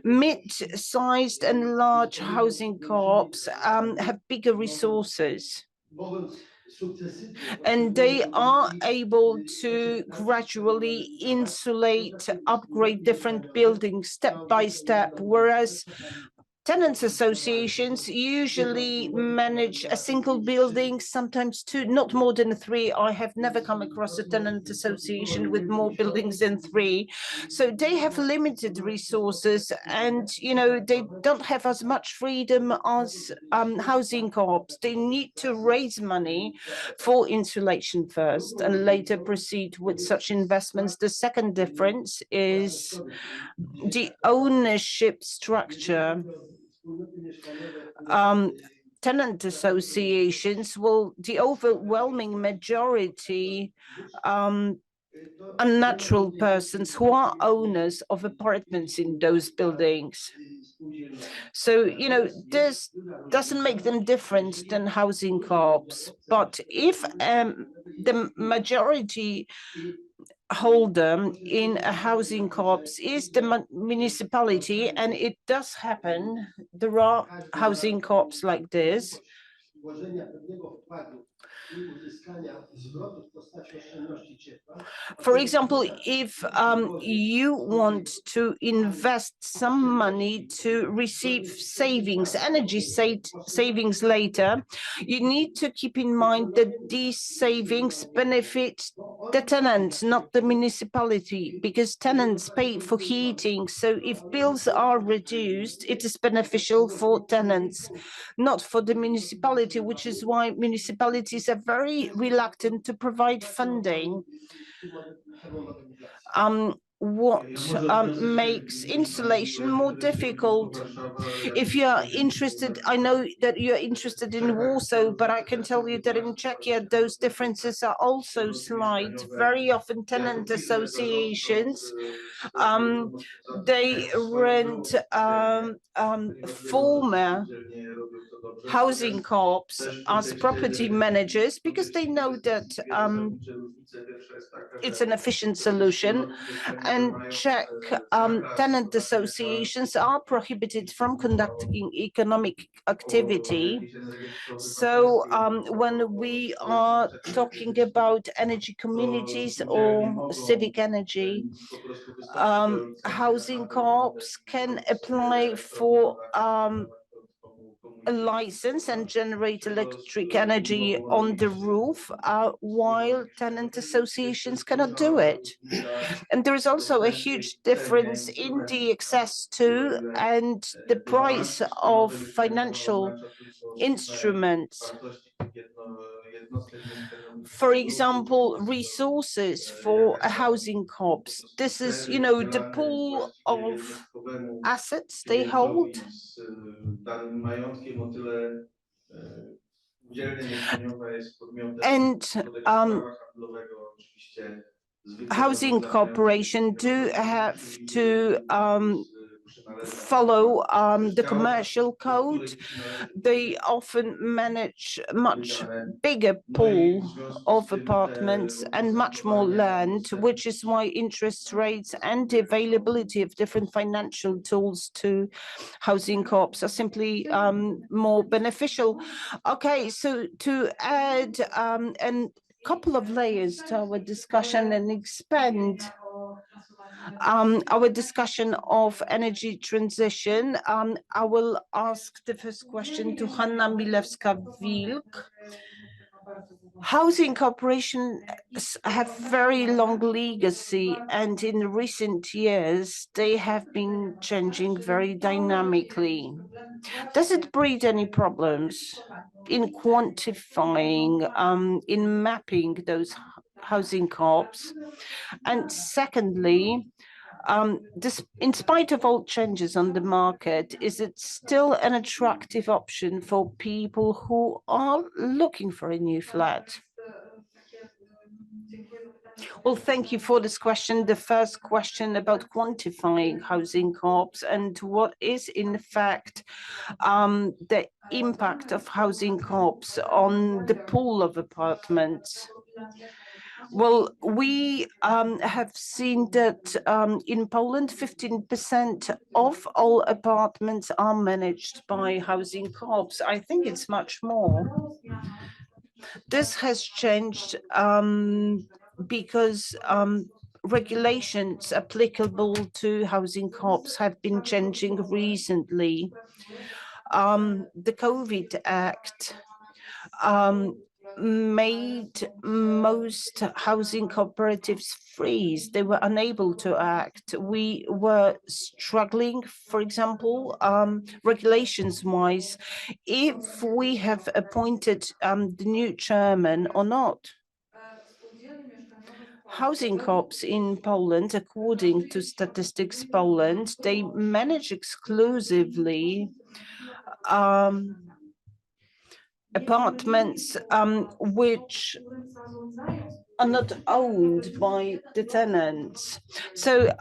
Mid-sized and large housing co-ops have bigger resources, and they are able to gradually insulate, upgrade different buildings step by step, whereas tenants associations usually manage a single building, sometimes two, not more than three. I have never come across a tenant association with more buildings than three. So they have limited resources, and they don't have as much freedom as housing co-ops. They need to raise money for insulation first and later proceed with such investments. The second difference is the ownership structure. Tenant associations, well, the overwhelming majority unnatural persons who are owners of apartments in those buildings. So, this doesn't make them different than housing co-ops. But if the majority holder in a housing co-ops is the municipality, and it does happen, there are housing co-ops like this. For example, if you want to invest some money to receive savings, energy savings later, you need to keep in mind that these savings benefit the tenant, not the municipality, because tenants pay for heating. So if bills are reduced, it is beneficial for tenants, not for the municipality, which is why municipalities are very reluctant to provide funding. What makes installation more difficult? If you're interested, I know that you're interested in Warsaw, but I can tell you that in Czechia, those differences are also slight. Very often tenant associations, they rent former housing co-ops as property managers because they know that it's an efficient solution. And Czech tenant associations are prohibited from conducting economic activity. So when we are talking about energy communities or civic energy, housing co-ops can apply for a license and generate electric energy on the roof, while tenant associations cannot do it. And there is also a huge difference in the access to and the price of financial instruments. For example, resources for a housing co-ops. This is, the pool of assets they hold. And housing corporation do have to follow the commercial code. They often manage much bigger pool of apartments and much more land, which is why interest rates and the availability of different financial tools to housing co-ops are simply more beneficial. Okay, so to add a couple of layers to our discussion and expand our discussion of energy transition, I will ask the first question to Hanna Milewska-Wilk. Housing corporations have very long legacy, and in recent years, they have been changing very dynamically. Does it breed any problems in quantifying, in mapping those housing co-ops? And secondly, in spite of all changes on the market, is it still an attractive option for people who are looking for a new flat? Well, thank you for this question. The first question about quantifying housing co-ops and what is in fact the impact of housing co-ops on the pool of apartments. Well, we have seen that in Poland, 15% of all apartments are managed by housing co-ops. I think it's much more. This has changed because regulations applicable to housing co-ops have been changing recently. The COVID Act made most housing cooperatives freeze. They were unable to act. We were struggling, for example, regulations-wise, if we have appointed the new chairman or not. Housing co-ops in Poland, according to Statistics Poland, they manage exclusively apartments which are not owned by the tenants. So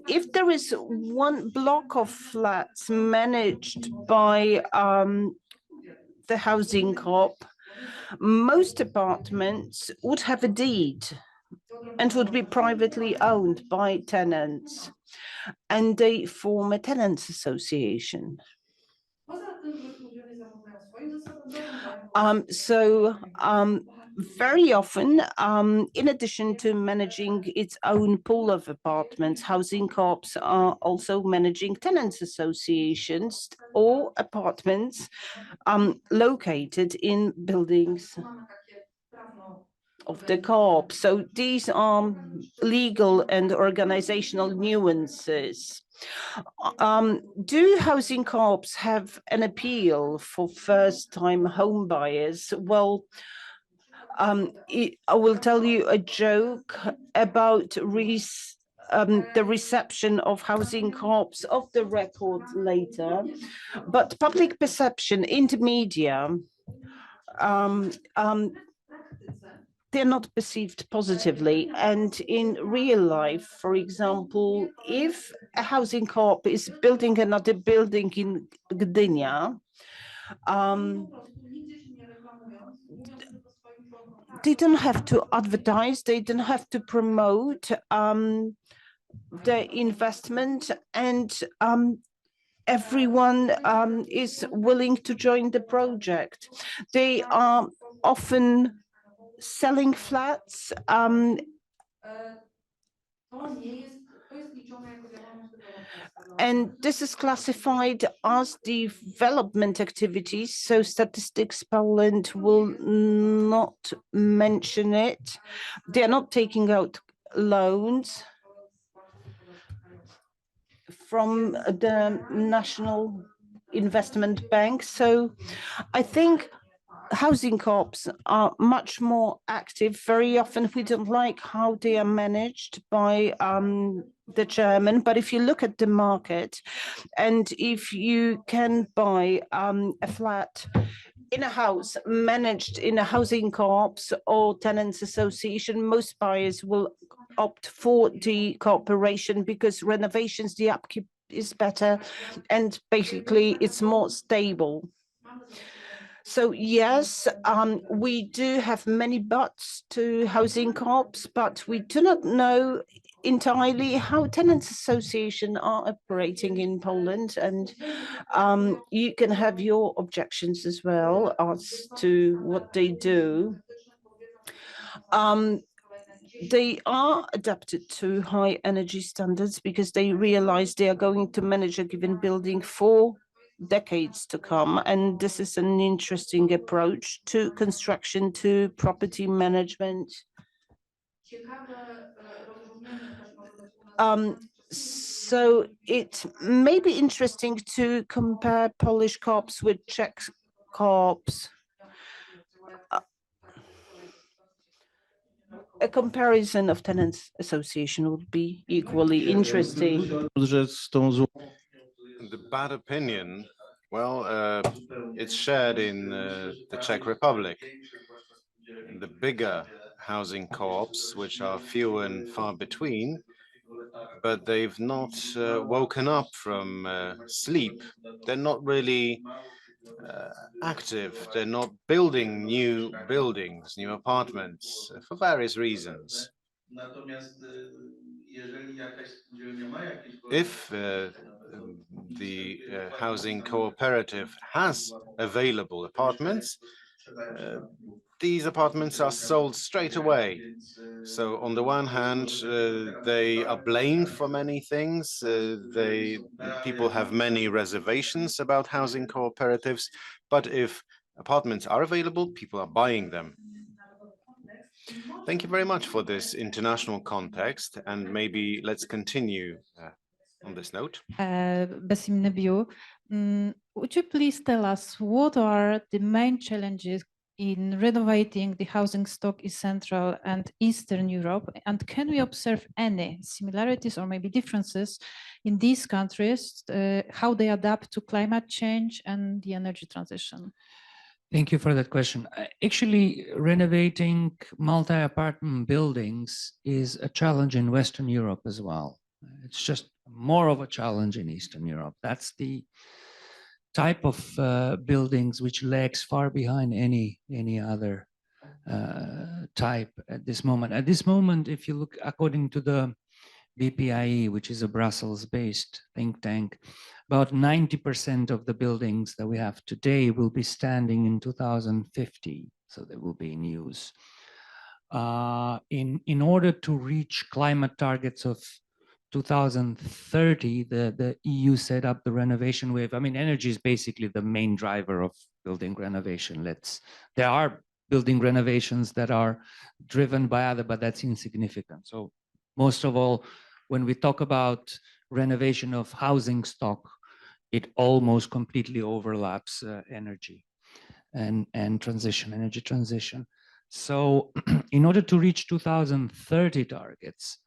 if there is one block of flats managed by the housing co-op, most apartments would have a deed and would be privately owned by tenants, and they form a tenants association. Very often, in addition to managing its own pool of apartments, housing co-ops are also managing tenants associations or apartments located in buildings of the co-op. So these are legal and organizational nuances. Do housing co-ops have an appeal for first-time home buyers? Well, I will tell you a joke about the reception of housing co-ops off the record later, but public perception in the media, they're not perceived positively. And in real life, for example, if a housing co-op is building another building in Gdynia, they don't have to advertise, they don't have to promote the investment, and everyone is willing to join the project. They are often selling flats and this is classified as development activities, so Statistics Poland will not mention it. They are not taking out loans from the National Investment Bank. So I think housing co-ops are much more active. Very often we don't like how they are managed by the chairman, but if you look at the market and if you can buy a flat in a house managed in a housing co-ops or tenants association, most buyers will opt for the cooperation because renovations, the upkeep is better, and basically it's more stable. So yes, we do have many buts to housing co-ops, but we do not know entirely how tenants associations are operating in Poland, and you can have your objections as well as to what they do. They are adapted to high energy standards because they realize they are going to manage a given building for decades to come. And this is an interesting approach to construction, to property management. So it may be interesting to compare Polish co-ops with Czech co-ops. A comparison of tenants association would be equally interesting. The bad opinion, well, it's shared in the Czech Republic. The bigger housing co-ops, which are few and far between, but they've not woken up from sleep. They're not really active. They're not building new buildings, new apartments for various reasons. If the housing cooperative has available apartments, these apartments are sold straight away. So on the one hand, they are blamed for many things. People have many reservations about housing cooperatives, but if apartments are available, people are buying them. Thank you very much for this international context, and maybe let's continue on this note. Besim Nebiu, would you please tell us what are the main challenges in renovating the housing stock in Central and Eastern Europe, and can we observe any similarities or maybe differences in these countries, how they adapt to climate change and the energy transition? Thank you for that question. Actually, renovating multi-apartment buildings is a challenge in Western Europe as well. It's just more of a challenge in Eastern Europe. That's the type of buildings which lags far behind any other type at this moment. At this moment, if you look according to the BPIE, which is a Brussels-based think tank, about 90% of the buildings that we have today will be standing in 2050, so they will be in use. In order to reach climate targets of 2030, the EU set up the renovation wave. I mean, energy is basically the main driver of building renovation. There are building renovations that are driven by other, but that's insignificant. So most of all, when we talk about renovation of housing stock, it almost completely overlaps energy and energy transition. So in order to reach 2030 targets,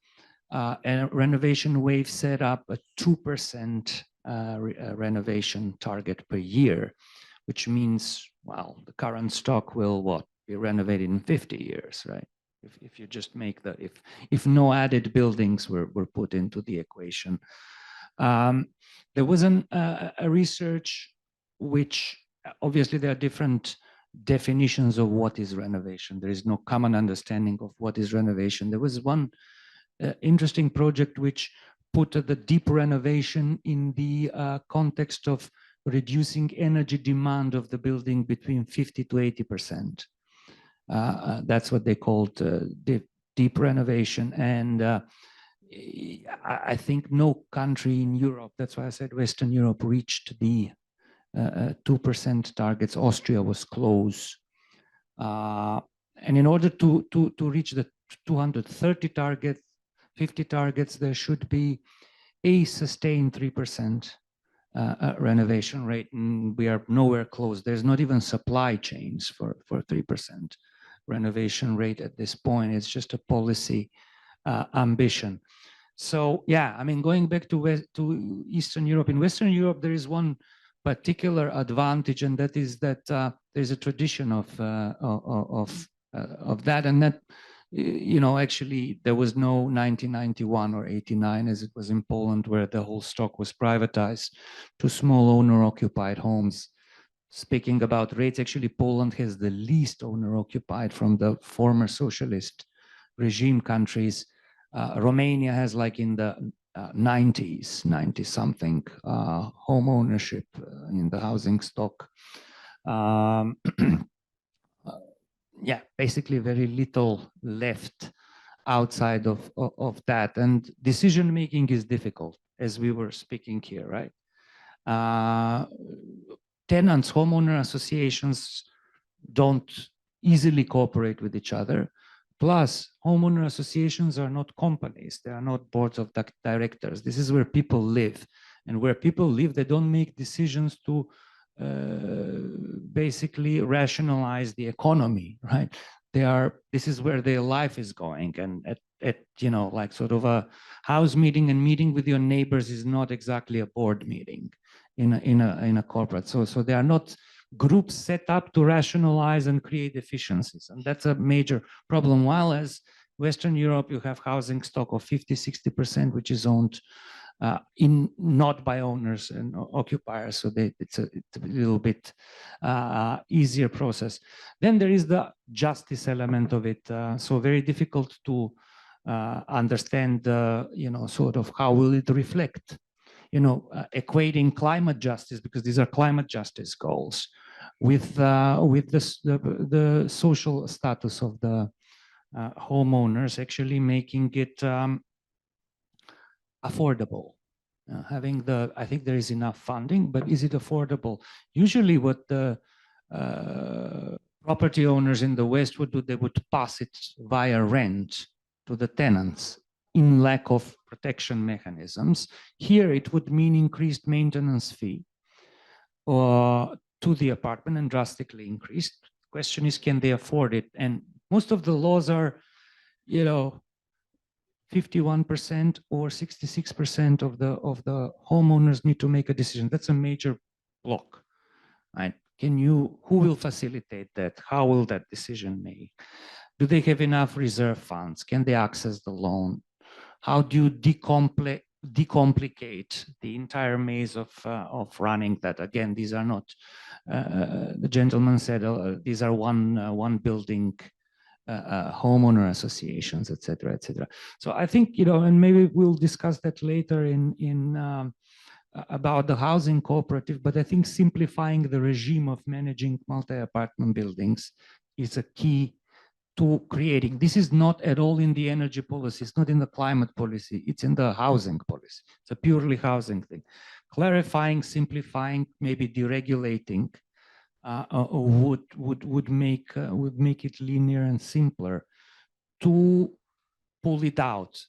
a renovation wave set up a 2% renovation target per year, which means, well, the current stock will what? Be renovated in 50 years, right? If you just make if no added buildings were put into the equation. There was a research which obviously there are different definitions of what is renovation. There is no common understanding of what is renovation. There was one interesting project which put the deep renovation in the context of reducing energy demand of the building between 50 to 80%. That's what they called deep renovation. And I think no country in Europe, that's why I said Western Europe, reached the 2% targets. Austria was close. And in order to reach the 230 targets, 50 targets, there should be a sustained 3% renovation rate, and we are nowhere close. There's not even supply chains for 3% renovation rate at this point. It's just a policy ambition. So yeah, I mean, going back to Eastern Europe, in Western Europe, there is one particular advantage, and that is that there's a tradition of that, and that, you know, actually there was no 1991 or 89 as it was in Poland, where the whole stock was privatized to small owner-occupied homes. Speaking about rates, actually Poland has the least owner-occupied from the former socialist regime countries. Romania has, like, in the 90s, 90-something home ownership in the housing stock. Yeah, basically very little left outside of that. And decision making is difficult, as we were speaking here, right? Tenants, homeowner associations don't easily cooperate with each other. Plus, homeowner associations are not companies. They are not boards of directors. This is where people live. And where people live, they don't make decisions to basically rationalize the economy, right? This is where their life is going. And at you know, like sort of a house meeting and meeting with your neighbors is not exactly a board meeting in a corporate. So they are not groups set up to rationalize and create efficiencies. And that's a major problem. While as Western Europe, you have housing stock of 50-60%, which is owned not by owners and occupiers. So it's a little bit easier process. Then there is the justice element of it. So very difficult to understand, you know, sort of how will it reflect, you know, equating climate justice, because these are climate justice goals, with the social status of the homeowners, actually making it affordable. I think there is enough funding, but is it affordable? Usually what the property owners in the West would do, they would pass it via rent to the tenants in lack of protection mechanisms. Here it would mean increased maintenance fee to the apartment, and drastically increased. The question is, can they afford it? And most of the laws are, you know, 51% or 66% of the homeowners need to make a decision. That's a major block, right? Who will facilitate that? How will that decision made? Do they have enough reserve funds? Can they access the loan? How do you decomplicate the entire maze of running that? Again, these are not, the gentleman said, these are one building homeowner associations, et cetera, et cetera. So I think, and maybe we'll discuss that later about the housing cooperative, but I think simplifying the regime of managing multi-apartment buildings is a key to creating. This is not at all in the energy policy, it's not in the climate policy, it's in the housing policy. It's a purely housing thing. Clarifying, simplifying, maybe deregulating would make it linear and simpler to pull it out.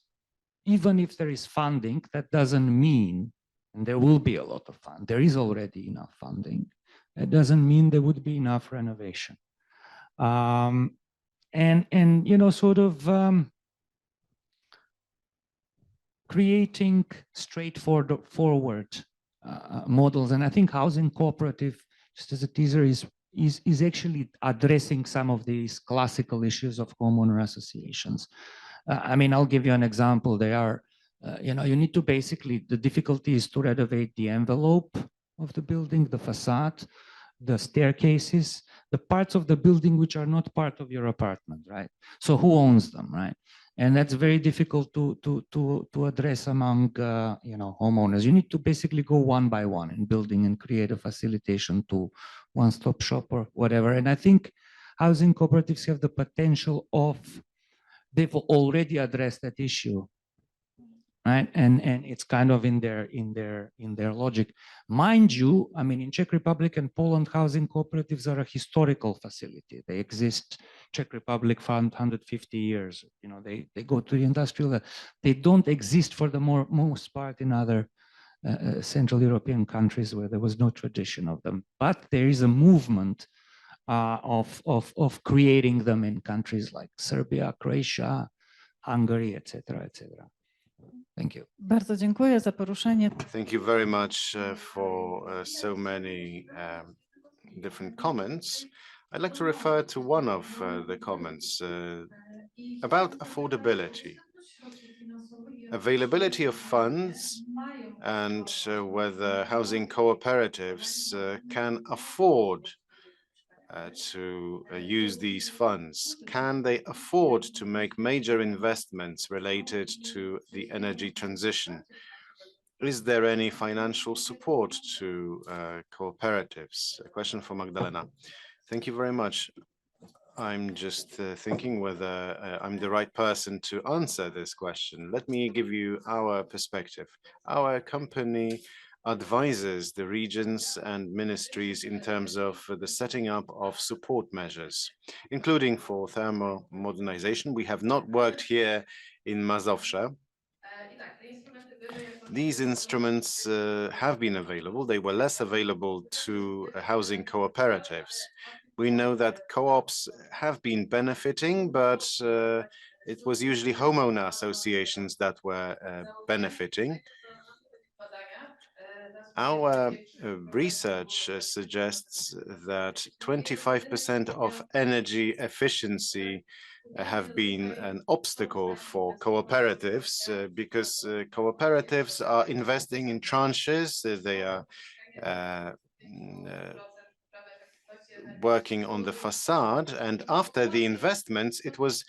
Even if there is funding, that doesn't mean, and there will be a lot of fund, there is already enough funding, it doesn't mean there would be enough renovation. Creating straightforward models. And I think housing cooperative, just as a teaser, is actually addressing some of these classical issues of homeowner associations. I mean, I'll give you an example. They are, you need to basically, the difficulty is to renovate the envelope of the building, the facade, the staircases, the parts of the building which are not part of your apartment, right? So who owns them, right? And that's very difficult to address among homeowners. You need to basically go one by one in building and create a facilitation to one-stop shop or whatever. And I think housing cooperatives have the potential of, they've already addressed that issue, right? And it's kind of in their logic. Mind you, I mean, in Czech Republic and Poland, housing cooperatives are a historical facility. They exist, Czech Republic for 150 years. They go to the industrial, they don't exist for the most part in other Central European countries where there was no tradition of them. But there is a movement of creating them in countries like Serbia, Croatia, Hungary, etc., etc. Thank you. Bardzo dziękuję za poruszenie. Thank you very much for so many different comments. I'd like to refer to one of the comments about affordability, availability of funds, and whether housing cooperatives can afford to use these funds. Can they afford to make major investments related to the energy transition? Is there any financial support to cooperatives? A question for Magdalena. Thank you very much. I'm just thinking whether I'm the right person to answer this question. Let me give you our perspective. Our company advises the regions and ministries in terms of the setting up of support measures, including for thermal modernization. We have not worked here in Mazowsze. These instruments have been available. They were less available to housing cooperatives. We know that co-ops have been benefiting, but it was usually homeowner associations that were benefiting. Our research suggests that 25% of energy efficiency have been an obstacle for cooperatives because cooperatives are investing in tranches. They are working on the facade, and after the investments, it was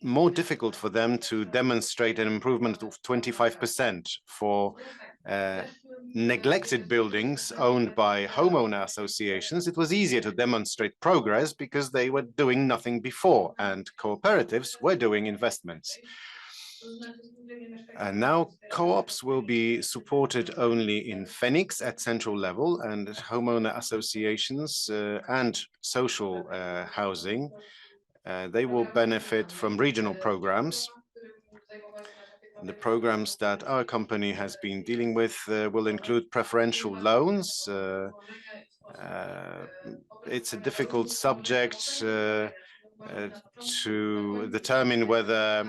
more difficult for them to demonstrate an improvement of 25%. For neglected buildings owned by homeowner associations, it was easier to demonstrate progress because they were doing nothing before, and cooperatives were doing investments. And now co-ops will be supported only in Phoenix at central level, and homeowner associations and social housing. They will benefit from regional programs. The programs that our company has been dealing with will include preferential loans. It's a difficult subject to determine whether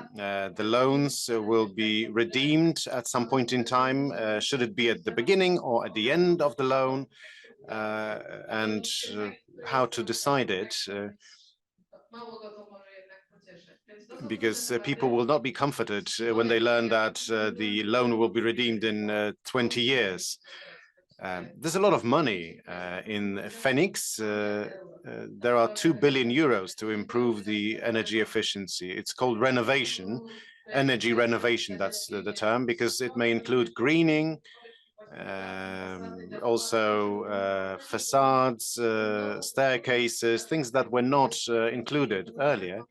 the loans will be redeemed at some point in time. Should it be at the beginning or at the end of the loan? and how to decide it, because people will not be comforted when they learn that the loan will be redeemed in 20 years. There's a lot of money in Phoenix. There are 2 billion euros to improve the energy efficiency. It's called renovation, energy renovation, that's the term, because it may include greening, also facades, staircases, things that were not included earlier.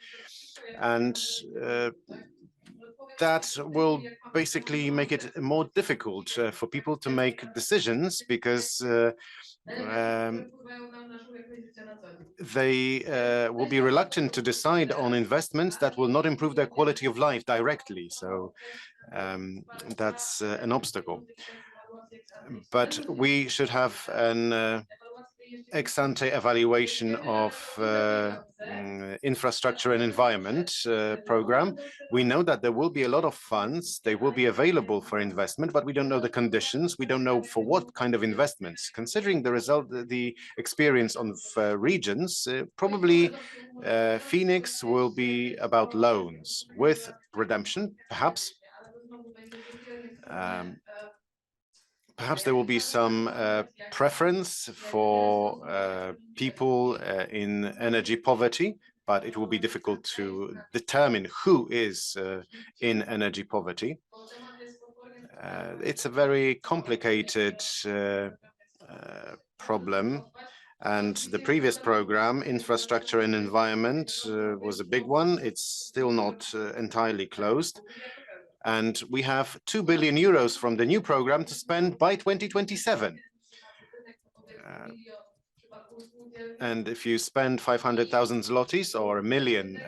And that will basically make it more difficult for people to make decisions, because they will be reluctant to decide on investments that will not improve their quality of life directly. So that's an obstacle. But we should have an ex-ante evaluation of infrastructure and environment program. We know that there will be a lot of funds. They will be available for investment, but we don't know the conditions. We don't know for what kind of investments. Considering the result, the experience of regions, probably Phoenix will be about loans with redemption, perhaps. Perhaps there will be some preference for people in energy poverty, but it will be difficult to determine who is in energy poverty. It's a very complicated problem. And the previous program, Infrastructure and Environment, was a big one. It's still not entirely closed. And we have 2 billion euros from the new program to spend by 2027. And if you spend 500,000 zlotys or 1 million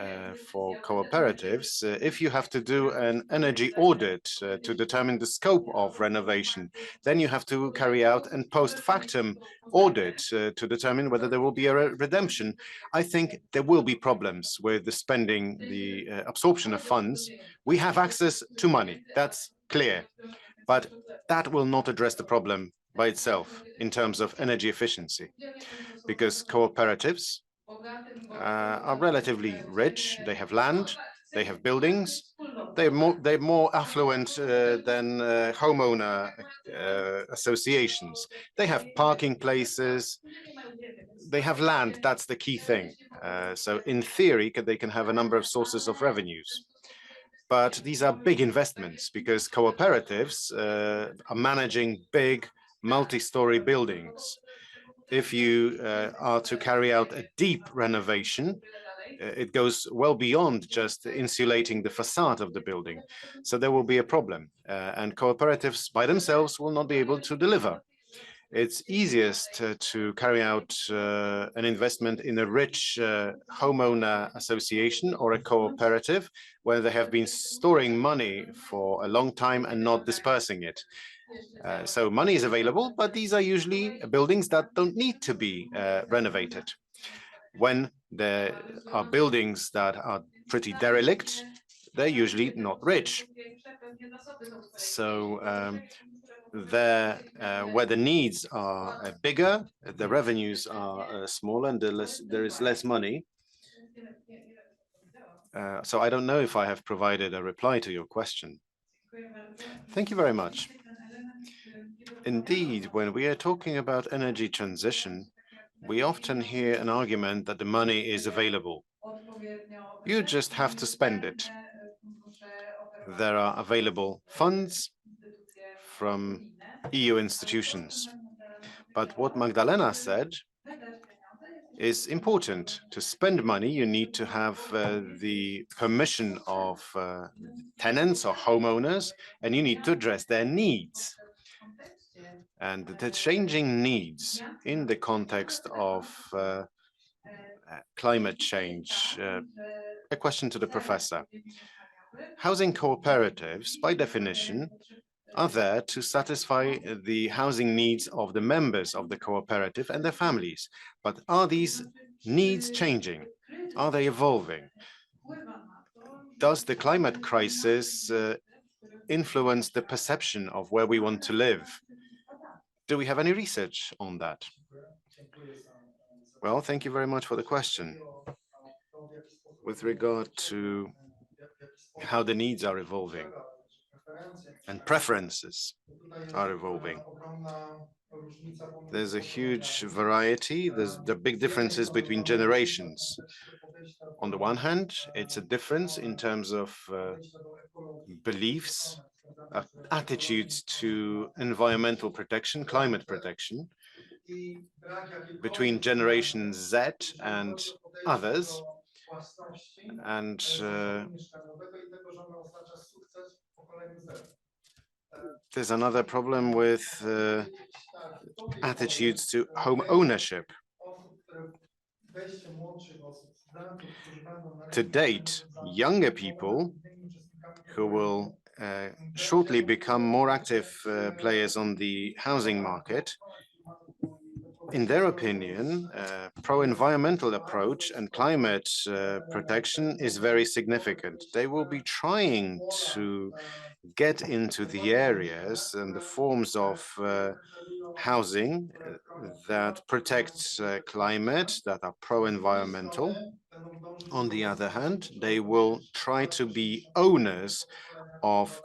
for cooperatives, if you have to do an energy audit to determine the scope of renovation, then you have to carry out a post-factum audit to determine whether there will be a redemption. I think there will be problems with the spending, the absorption of funds. We have access to money, that's clear, but that will not address the problem by itself in terms of energy efficiency, because cooperatives are relatively rich. They have land, they have buildings, they're more affluent than homeowner associations. They have parking places, they have land, that's the key thing. So in theory, they can have a number of sources of revenues. But these are big investments, because cooperatives are managing big multi-story buildings. If you are to carry out a deep renovation, it goes well beyond just insulating the facade of the building. So there will be a problem, and cooperatives by themselves will not be able to deliver. It's easiest to carry out an investment in a rich homeowner association or a cooperative where they have been storing money for a long time and not dispersing it. So money is available, but these are usually buildings that don't need to be renovated. When there are buildings that are pretty derelict, they're usually not rich. So there, where the needs are bigger, the revenues are smaller, and there is less money. So I don't know if I have provided a reply to your question. Thank you very much. Indeed, when we are talking about energy transition, we often hear an argument that the money is available. You just have to spend it. There are available funds from EU institutions. But what Magdalena said is important. To spend money, you need to have the permission of tenants or homeowners, and you need to address their needs. And the changing needs in the context of climate change. A question to the professor. Housing cooperatives, by definition, are there to satisfy the housing needs of the members of the cooperative and their families. But are these needs changing? Are they evolving? Does the climate crisis influence the perception of where we want to live? Do we have any research on that? Well, thank you very much for the question. With regard to how the needs are evolving and preferences are evolving, there's a huge variety. There's the big differences between generations. On the one hand, it's a difference in terms of beliefs, attitudes to environmental protection, climate protection, between Generation Z and others. And there's another problem with attitudes to home ownership. To date, younger people who will shortly become more active players on the housing market, in their opinion, pro-environmental approach and climate protection is very significant. They will be trying to get into the areas and the forms of housing that protect climate, that are pro-environmental. On the other hand, they will try to be owners of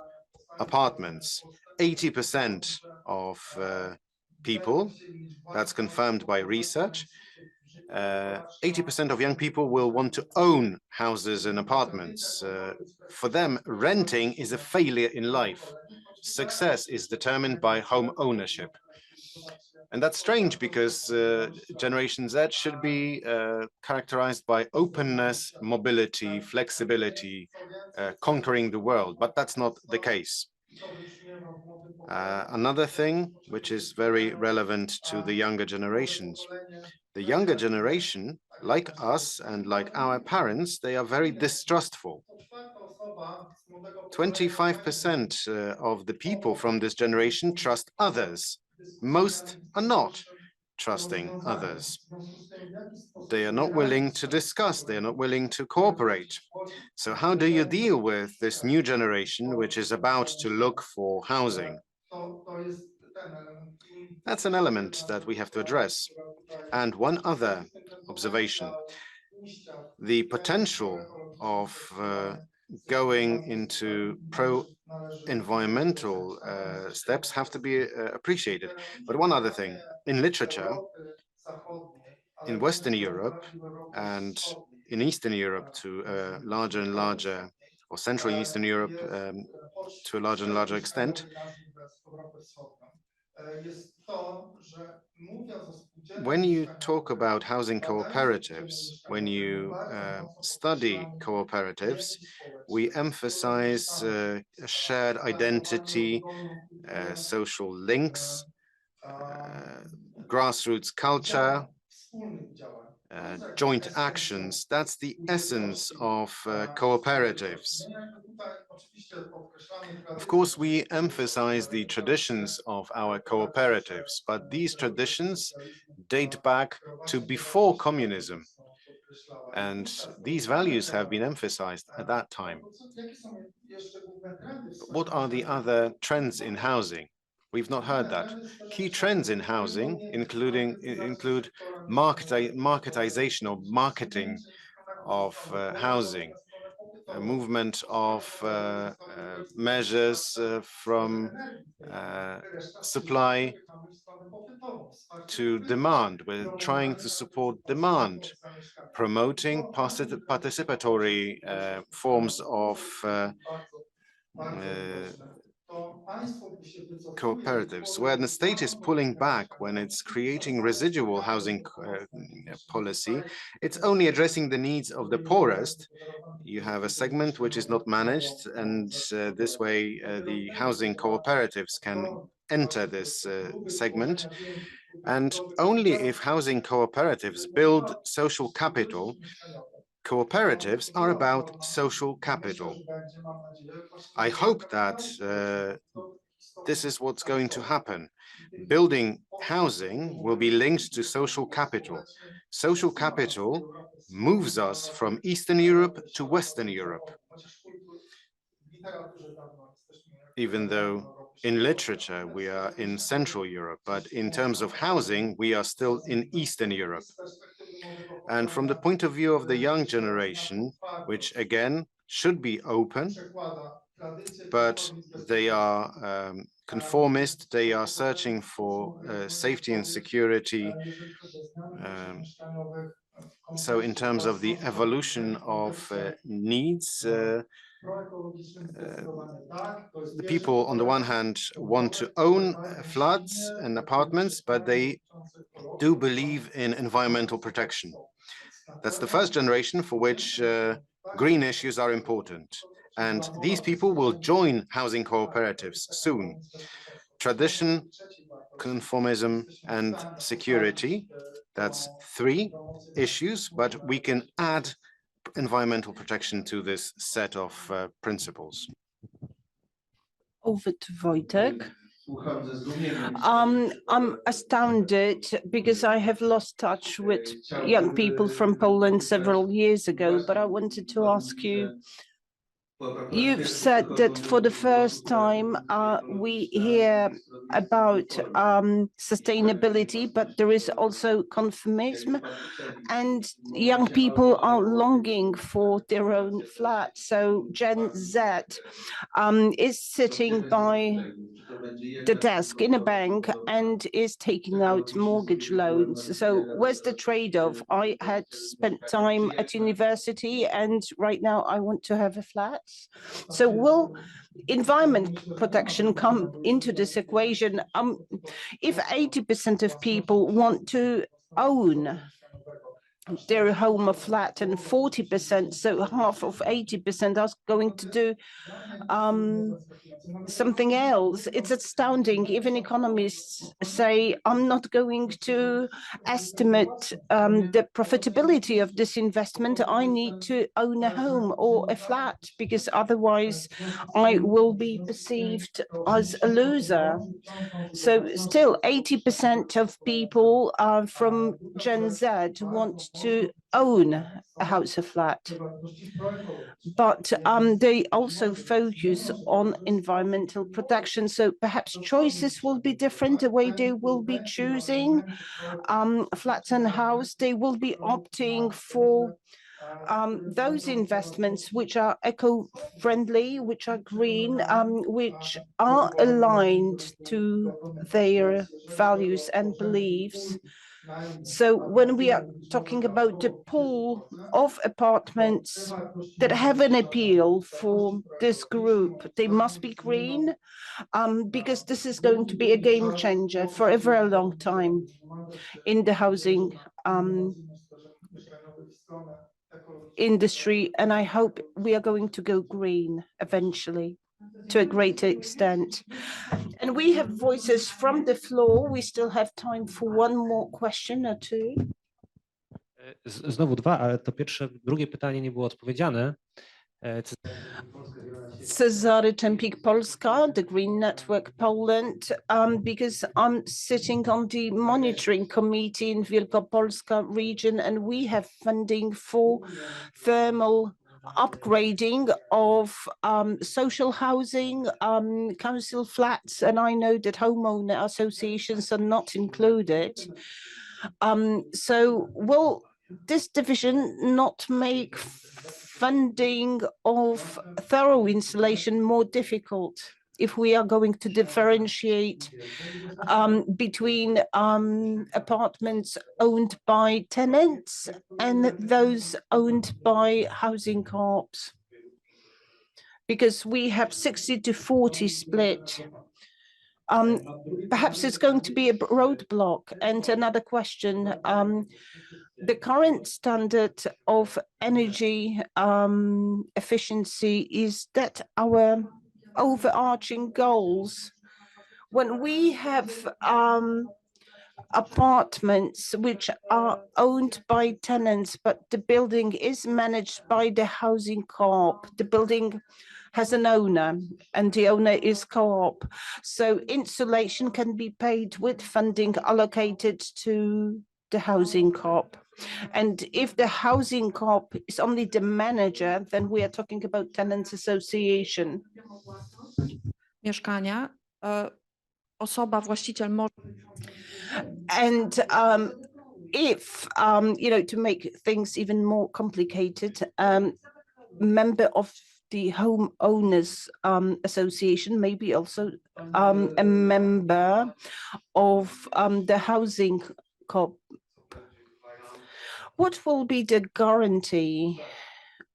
apartments. 80% of people, that's confirmed by research, 80% of young people will want to own houses and apartments. For them, renting is a failure in life. Success is determined by home ownership. And that's strange because Generation Z should be characterized by openness, mobility, flexibility, conquering the world, but that's not the case. Another thing which is very relevant to the younger generations, the younger generation, like us and like our parents, they are very distrustful. 25% of the people from this generation trust others. Most are not trusting others. They are not willing to discuss, they are not willing to cooperate. So how do you deal with this new generation which is about to look for housing? That's an element that we have to address. And one other observation, the potential of going into pro-environmental steps have to be appreciated. But one other thing, in literature, in Western Europe and in Eastern Europe to a larger and larger, or Central and Eastern Europe to a larger and larger extent, when you talk about housing cooperatives, when you study cooperatives, we emphasize a shared identity, social links, grassroots culture, joint actions. That's the essence of cooperatives. Of course, we emphasize the traditions of our cooperatives, but these traditions date back to before communism. And these values have been emphasized at that time. What are the other trends in housing? We've not heard that. Key trends in housing include marketization or marketing of housing, a movement of measures from supply to demand. We're trying to support demand, promoting participatory forms of cooperatives, where the state is pulling back when it's creating residual housing policy, it's only addressing the needs of the poorest. You have a segment which is not managed, and this way the housing cooperatives can enter this segment. And only if housing cooperatives build social capital, cooperatives are about social capital. I hope that this is what's going to happen. Building housing will be linked to social capital. Social capital moves us from Eastern Europe to Western Europe. even though in literature we are in Central Europe, but in terms of housing, we are still in Eastern Europe. And from the point of view of the young generation, which again should be open, but they are conformist, they are searching for safety and security. So in terms of the evolution of needs, the people on the one hand want to own flats and apartments, but they do believe in environmental protection. That's the first generation for which green issues are important. And these people will join housing cooperatives soon. Tradition, conformism, and security, that's 3 issues, but we can add environmental protection to this set of principles. Over to Wojtek. I'm astounded because I have lost touch with young people from Poland several years ago, but I wanted to ask you, you've said that for the first time we hear about sustainability, but there is also conformism, and young people are longing for their own flat. So Gen Z is sitting by the desk in a bank and is taking out mortgage loans. So where's the trade-off? I had spent time at university and right now I want to have a flat. So will environment protection come into this equation? If 80% of people want to own their home or flat and 40%, so half of 80% are going to do something else. It's astounding. Even economists say, I'm not going to estimate the profitability of this investment. I need to own a home or a flat because otherwise I will be perceived as a loser. So still 80% of people from Gen Z want to own a house or flat, but they also focus on environmental protection. So perhaps choices will be different, the way they will be choosing flats and house. They will be opting for those investments which are eco-friendly, which are green, which are aligned to their values and beliefs. So when we are talking about the pool of apartments that have an appeal for this group, they must be green, because this is going to be a game changer for a very long time in the housing industry. And I hope we are going to go green eventually to a greater extent. And we have voices from the floor. We still have time for one more question or two. Znowu 2, ale to drugie pytanie nie było odpowiedziane. Cezary Czempik Polska, the Green Network Poland, because I'm sitting on the monitoring committee in Wielkopolska region, and we have funding for thermal upgrading of social housing, council flats, and I know that homeowner associations are not included. So will this division not make funding of thorough insulation more difficult if we are going to differentiate between apartments owned by tenants and those owned by housing co-ops? Because we have 60-40 split. Perhaps it's going to be a roadblock. And another question, the current standard of energy efficiency, is that our overarching goals? When we have apartments which are owned by tenants, but the building is managed by the housing co-op, the building has an owner and the owner is co-op. So insulation can be paid with funding allocated to the housing co-op. And if the housing co-op is only the manager, then we are talking about tenants association. mieszkania, osoba, właściciel może. And if, to make things even more complicated, member of the homeowners association, maybe also a member of the housing co. What will be the guarantee?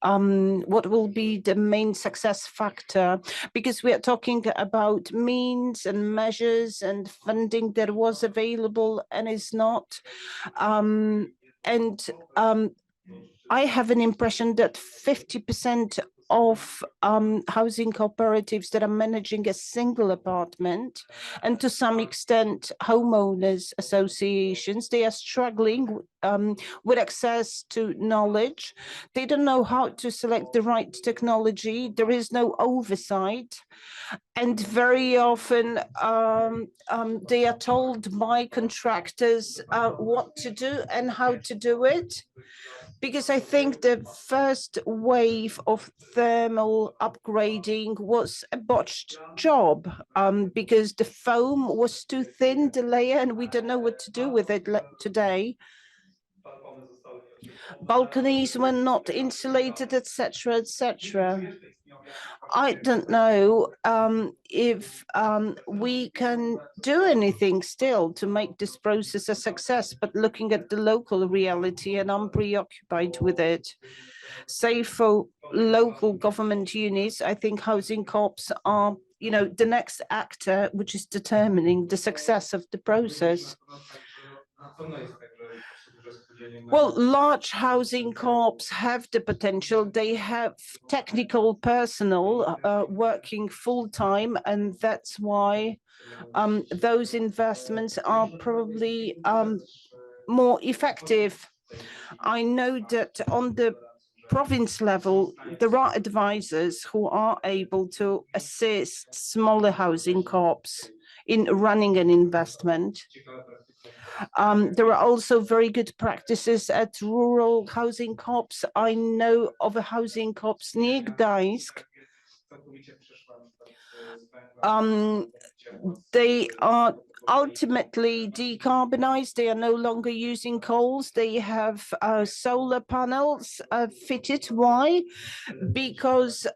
What will be the main success factor? Because we are talking about means and measures and funding that was available and is not. I have an impression that 50% of housing cooperatives that are managing a single apartment, and to some extent homeowners associations, they are struggling with access to knowledge. They don't know how to select the right technology. There is no oversight. And very often they are told by contractors what to do and how to do it. Because I think the first wave of thermal upgrading was a botched job because the foam was too thin, the layer, and we don't know what to do with it today. Balconies were not insulated, etc., etc. I don't know if we can do anything still to make this process a success, but looking at the local reality, and I'm preoccupied with it. Say for local government units, I think housing co-ops are, the next actor, which is determining the success of the process. Well, large housing co-ops have the potential. They have technical personnel working full-time, and that's why those investments are probably more effective. I know that on the province level, there are advisors who are able to assist smaller housing co-ops in running an investment. There are also very good practices at rural housing co-ops. I know of a housing co-ops near Gdańsk. They are ultimately decarbonized. They are no longer using coals. They have solar panels fitted. Why? Because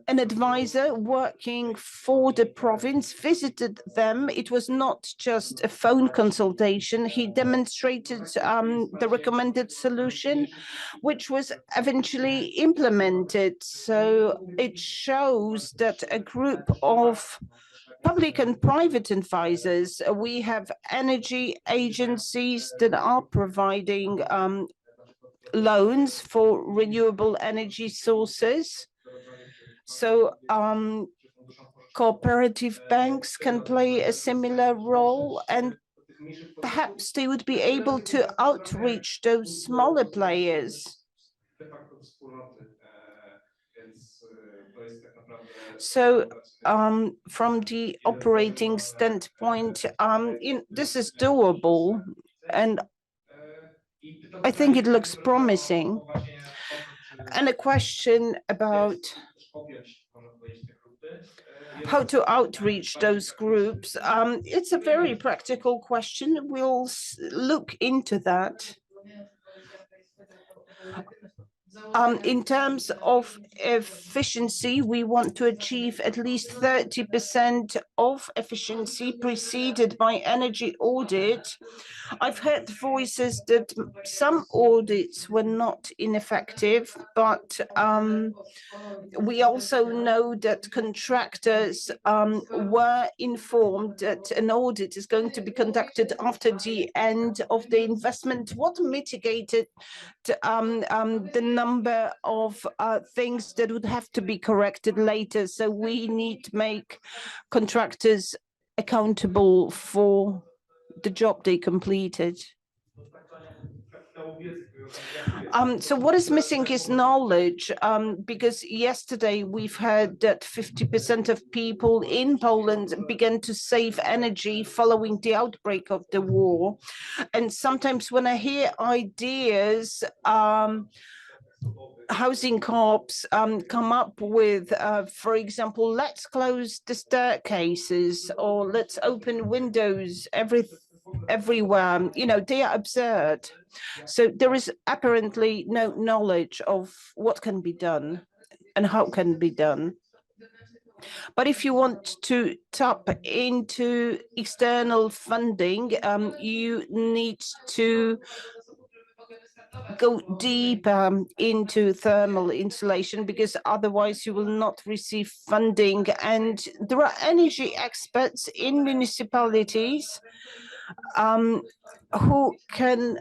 an advisor working for the province visited them. It was not just a phone consultation. He demonstrated the recommended solution, which was eventually implemented. So it shows that a group of public and private advisors, we have energy agencies that are providing loans for renewable energy sources. So cooperative banks can play a similar role, and perhaps they would be able to outreach those smaller players. So from the operating standpoint, this is doable, and I think it looks promising. And a question about how to outreach those groups. It's a very practical question. We'll look into that. In terms of efficiency, we want to achieve at least 30% of efficiency preceded by energy audit. I've heard voices that some audits were not ineffective, but we also know that contractors were informed that an audit is going to be conducted after the end of the investment. What mitigated the number of things that would have to be corrected later? So we need to make contractors accountable for the job they completed. So what is missing is knowledge, because yesterday we've heard that 50% of people in Poland began to save energy following the outbreak of the war. And sometimes when I hear ideas, housing co-ops come up with, for example, let's close the staircases or let's open windows everywhere, you know, they are absurd. So there is apparently no knowledge of what can be done and how can be done. But if you want to tap into external funding, you need to go deeper into thermal insulation, because otherwise you will not receive funding. And there are energy experts in municipalities who can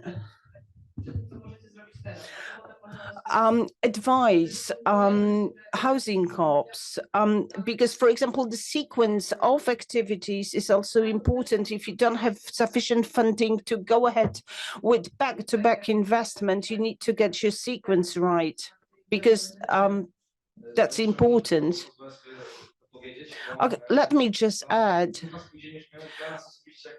advise housing co-ops, because, for example, the sequence of activities is also important. If you don't have sufficient funding to go ahead with back-to-back investment, you need to get your sequence right, because that's important. Okay, let me just add,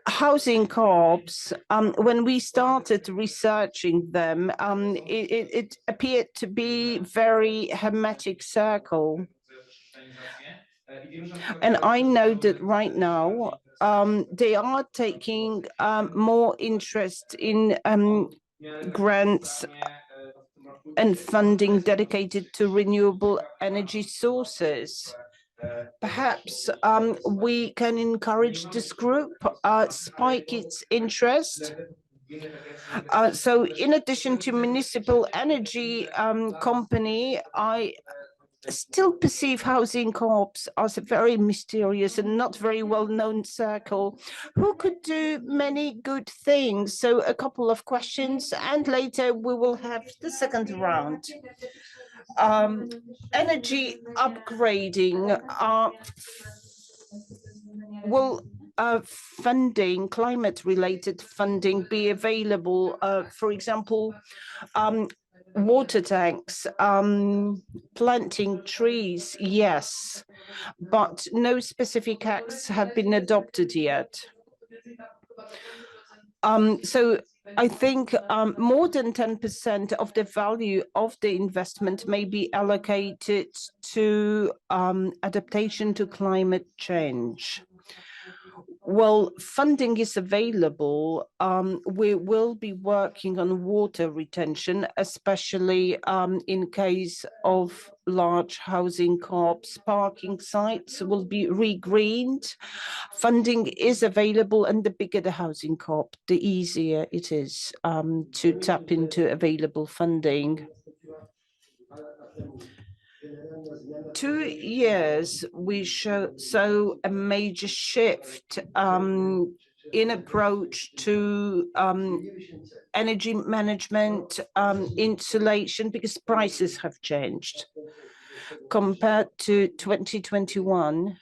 housing co-ops, when we started researching them, it appeared to be very hermetic circle. And I know that right now, they are taking more interest in grants and funding dedicated to renewable energy sources. Perhaps we can encourage this group, spike its interest. So in addition to municipal energy company, I still perceive housing co-ops as a very mysterious and not very well-known circle who could do many good things. So a couple of questions, and later we will have the second round. Energy upgrading, will funding, climate-related funding be available? For example, water tanks, planting trees, yes, but no specific acts have been adopted yet. So I think more than 10% of the value of the investment may be allocated to adaptation to climate change. Well, funding is available. We will be working on water retention, especially in case of large housing co-ops. Parking sites will be regreened. Funding is available, and the bigger the housing co-op, the easier it is to tap into available funding. 2 years, we saw a major shift in approach to energy management, insulation, because prices have changed. Compared to 2021,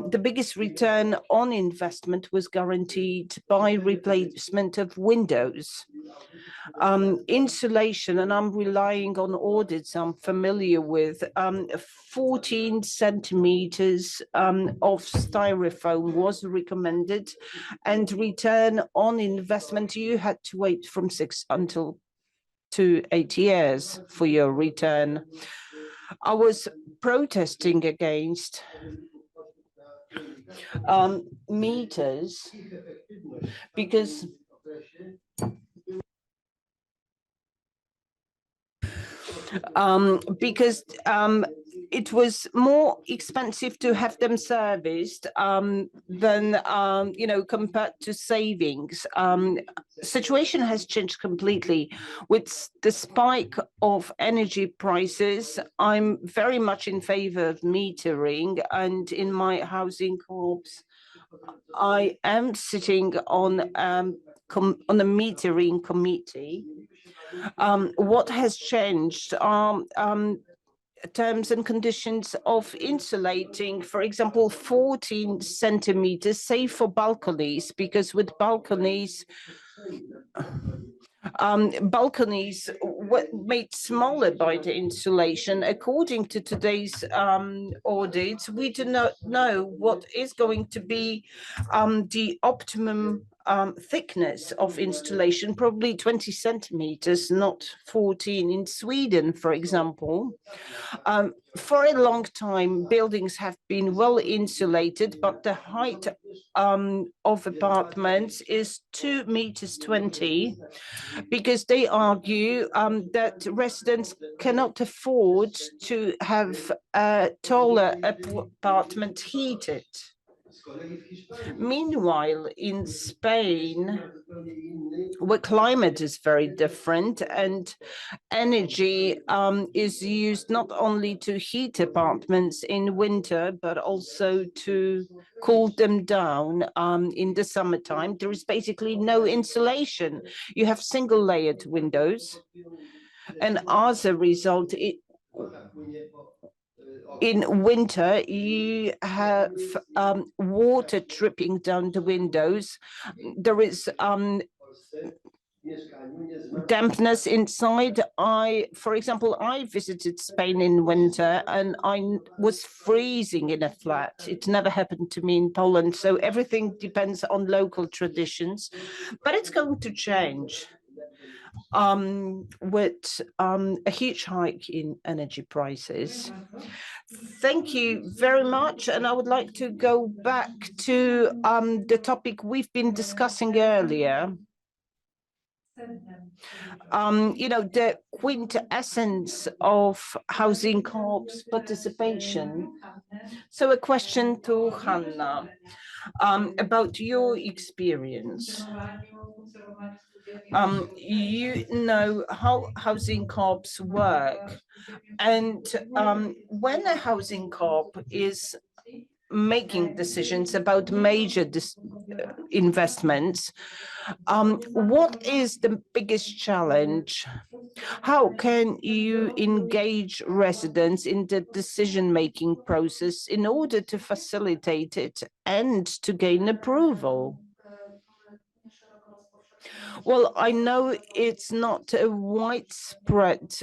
the biggest return on investment was guaranteed by replacement of windows. Insulation, and I'm relying on audits I'm familiar with, 14 centimeters of styrofoam was recommended, and return on investment, you had to wait from 6 to 8 years for your return. I was protesting against meters because it was more expensive to have them serviced than compared to savings. Situation has changed completely. With the spike of energy prices, I'm very much in favor of metering, and in my housing co-ops, I am sitting on a metering committee. What has changed are terms and conditions of insulating, for example, 14 centimeters, safe for balconies, because with balconies were made smaller by the insulation. According to today's audits, we do not know what is going to be the optimum thickness of installation, probably 20 centimeters, not 14. In Sweden, for example, for a long time, buildings have been well insulated, but the height of apartments is 2 meters 20, because they argue that residents cannot afford to have a taller apartment heated. Meanwhile, in Spain, where climate is very different and energy is used not only to heat apartments in winter, but also to cool them down in the summertime, there is basically no insulation. You have single layered windows. And as a result, in winter, you have water dripping down the windows. There is dampness inside. For example, I visited Spain in winter and I was freezing in a flat. It never happened to me in Poland. So everything depends on local traditions, but it's going to change with a huge hike in energy prices. Thank you very much. And I would like to go back to the topic we've been discussing earlier. The quintessence of housing co-ops participation. So a question to Hanna about your experience. You know how housing co-ops work, and when a housing co-op is making decisions about major investments, what is the biggest challenge? How can you engage residents in the decision-making process in order to facilitate it and to gain approval? Well, I know it's not a widespread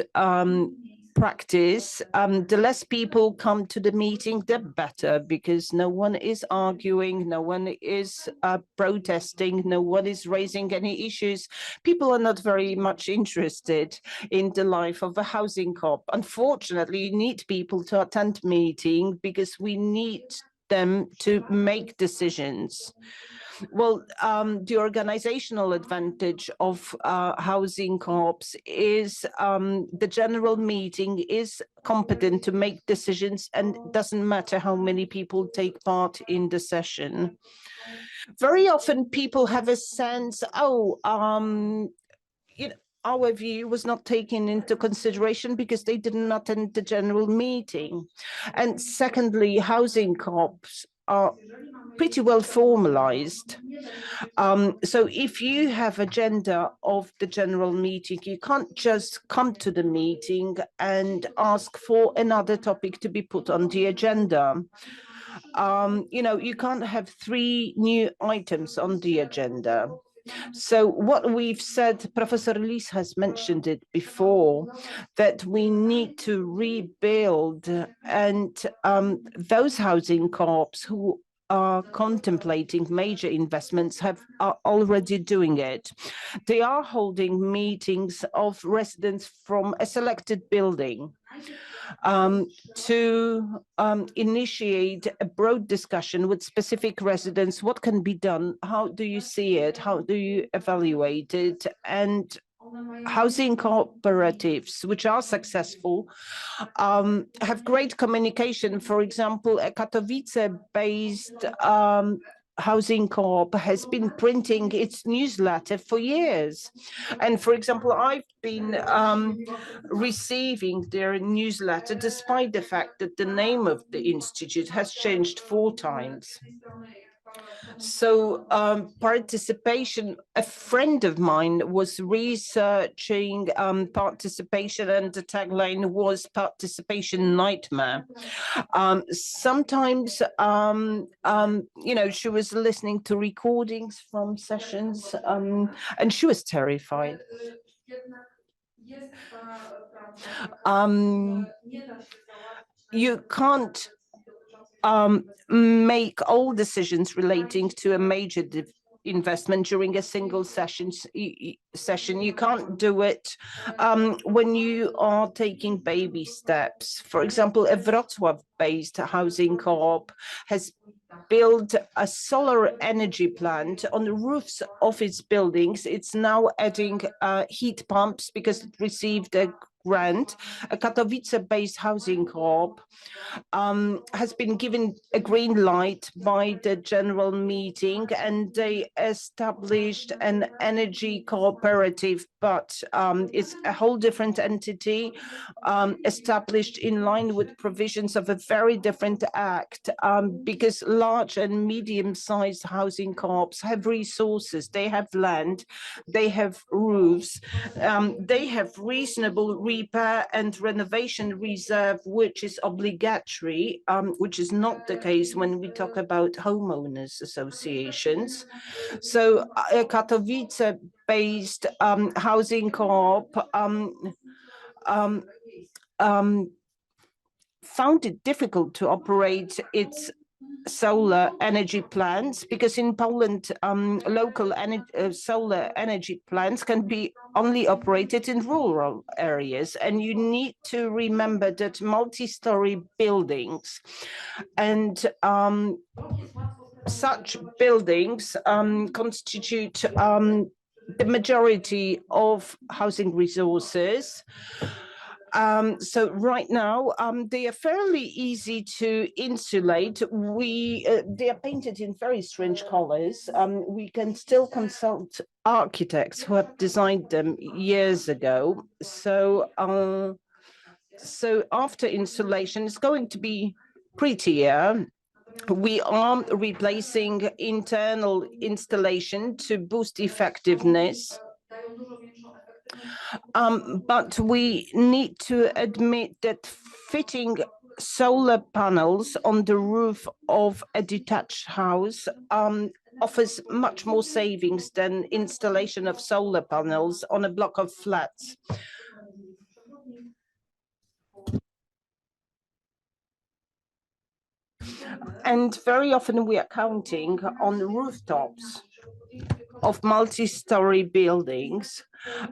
practice. The less people come to the meeting, the better, because no one is arguing, no one is protesting, no one is raising any issues. People are not very much interested in the life of a housing co-op. Unfortunately, you need people to attend meeting because we need them to make decisions. Well, the organizational advantage of housing co-ops is the general meeting is competent to make decisions, and it doesn't matter how many people take part in the session. Very often people have a sense, our view was not taken into consideration because they did not attend the general meeting. And secondly, housing co-ops are pretty well formalized. So if you have agenda of the general meeting, you can't just come to the meeting and ask for another topic to be put on the agenda. You can't have 3 new items on the agenda. So what we've said, Professor Lis has mentioned it before, that we need to rebuild, and those housing co-ops who are contemplating major investments are already doing it. They are holding meetings of residents from a selected building to initiate a broad discussion with specific residents. What can be done? How do you see it? How do you evaluate it? And housing cooperatives, which are successful, have great communication. For example, a Katowice-based housing co-op has been printing its newsletter for years. And for example, I've been receiving their newsletter despite the fact that the name of the institute has changed 4 times. So participation, a friend of mine was researching participation, and the tagline was "Participation Nightmare." Sometimes, she was listening to recordings from sessions, and she was terrified. You can't make all decisions relating to a major investment during a single session. You can't do it when you are taking baby steps. For example, a Wrocław-based housing co-op has built a solar energy plant on the roofs of its buildings. It's now adding heat pumps because it received a grant. A Katowice-based housing co-op has been given a green light by the general meeting, and they established an energy cooperative, but it's a whole different entity established in line with provisions of a very different act, because large and medium-sized housing co-ops have resources, they have land, they have roofs, they have reasonable repair and renovation reserve, which is obligatory, which is not the case when we talk about homeowners associations. So a Katowice-based housing co-op found it difficult to operate its solar energy plants, because in Poland, local solar energy plants can be only operated in rural areas. And you need to remember that multi-story buildings and such buildings constitute the majority of housing resources. So right now, they are fairly easy to insulate. They are painted in very strange colors. We can still consult architects who have designed them years ago. So, so after insulation, it's going to be prettier. We are replacing internal installation to boost effectiveness. But we need to admit that fitting solar panels on the roof of a detached house offers much more savings than installation of solar panels on a block of flats. And very often we are counting on rooftops of multi-story buildings,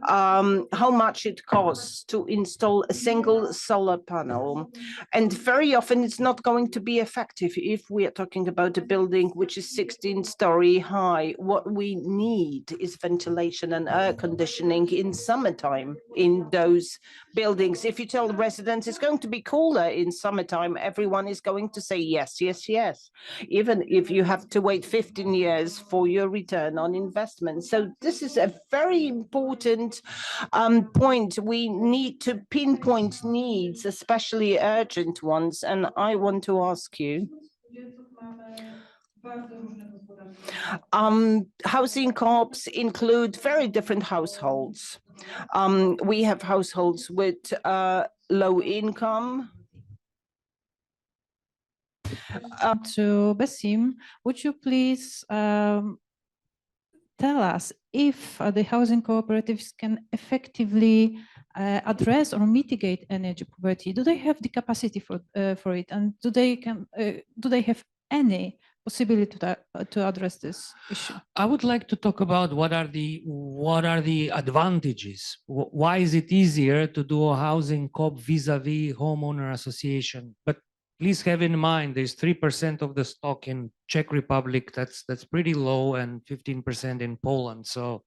how much it costs to install a single solar panel. And very often it's not going to be effective if we are talking about a building which is 16-story high. What we need is ventilation and air conditioning in summertime in those buildings. If you tell the residents it's going to be cooler in summertime, everyone is going to say yes, yes, yes, even if you have to wait 15 years for your return on investment. So this is a very important point. We need to pinpoint needs, especially urgent ones. And I want to ask you, housing co-ops include very different households. We have households with low income. To Besim, would you please tell us if the housing cooperatives can effectively address or mitigate energy poverty? Do they have the capacity for it, and do they have any possibility to address this issue? I would like to talk about what are the advantages. Why is it easier to do a housing co-op vis-a-vis homeowner association? But please have in mind there's 3% of the stock in Czech Republic. That's pretty low, and 15% in Poland. So,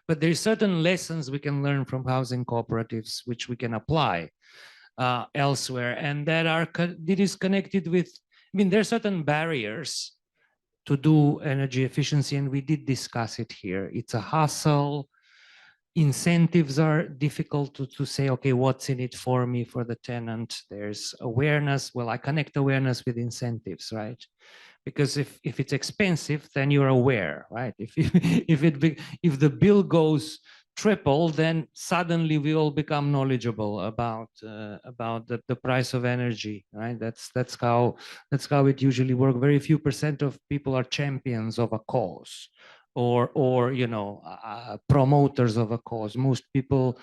but there's certain lessons we can learn from housing cooperatives which we can apply elsewhere, and that is connected with. I mean, there are certain barriers to do energy efficiency, and we did discuss it here. It's a hassle. Incentives are difficult to say, okay, what's in it for me, for the tenant? There's awareness. Well, I connect awareness with incentives, right? Because if it's expensive, then you're aware, right? If the bill goes triple, then suddenly we all become knowledgeable about the price of energy, right? That's how it usually works. Very few % of people are champions of a cause, or you know, promoters of a cause. Most people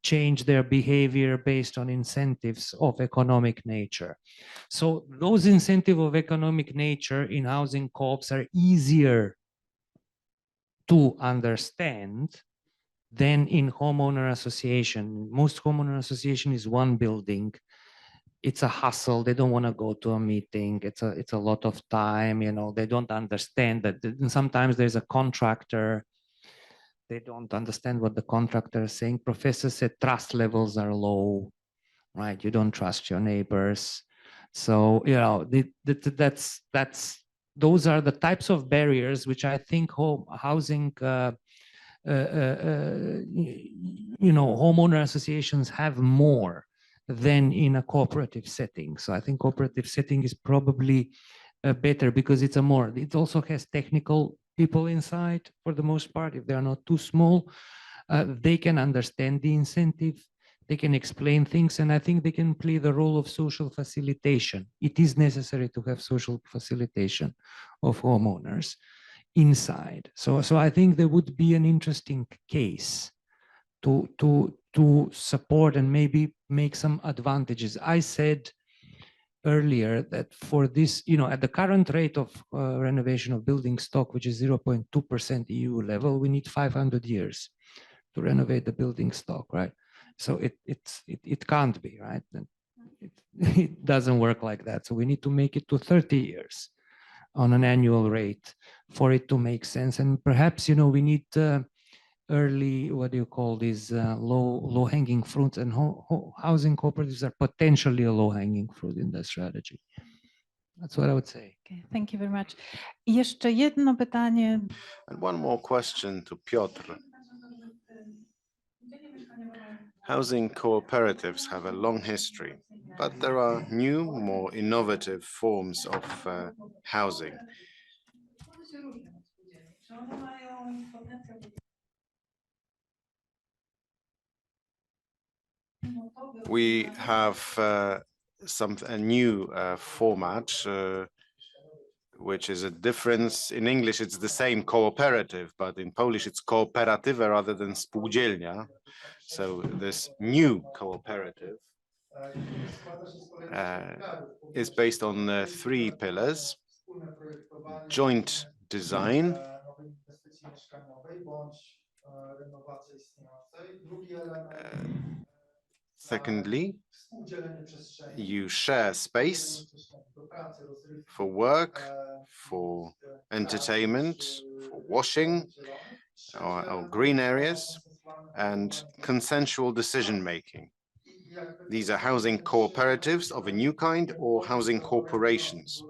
change their behavior based on incentives of economic nature. So those incentives of economic nature in housing co-ops are easier to understand than in homeowner association. Most homeowner association is one building. It's a hustle. They don't want to go to a meeting. It's a lot of time, you know, they don't understand that. And sometimes there's a contractor. They don't understand what the contractor is saying. Professor said trust levels are low, right? You don't trust your neighbors. So, you know, those are the types of barriers which I think housing you know, homeowner associations have more than in a cooperative setting. So I think cooperative setting is probably better because it also has technical people inside for the most part. If they are not too small, they can understand the incentive, they can explain things, and I think they can play the role of social facilitation. It is necessary to have social facilitation of homeowners inside. So I think there would be an interesting case to support and maybe make some advantages. I said earlier that for this, you know, at the current rate of renovation of building stock, which is 0.2% EU level, we need 500 years to renovate the building stock, right? So it can't be, right? It doesn't work like that. So we need to make it to 30 years on an annual rate for it to make sense. And perhaps, you know, we need early, what do you call these, low hanging fruits, and housing cooperatives are potentially a low hanging fruit in that strategy. That's what I would say. Okay, thank you very much. I jeszcze jedno pytanie. And one more question to Piotr. Housing cooperatives have a long history, but there are new, more innovative forms of housing. We have a new format, which is a difference. In English, it's the same cooperative, but in Polish, it's kooperatywa rather than spółdzielnia. So this new cooperative is based on 3 pillars: joint design, secondly, you share space for work, for entertainment, for washing, or green areas, and consensual decision-making. These are housing cooperatives of a new kind or housing corporations.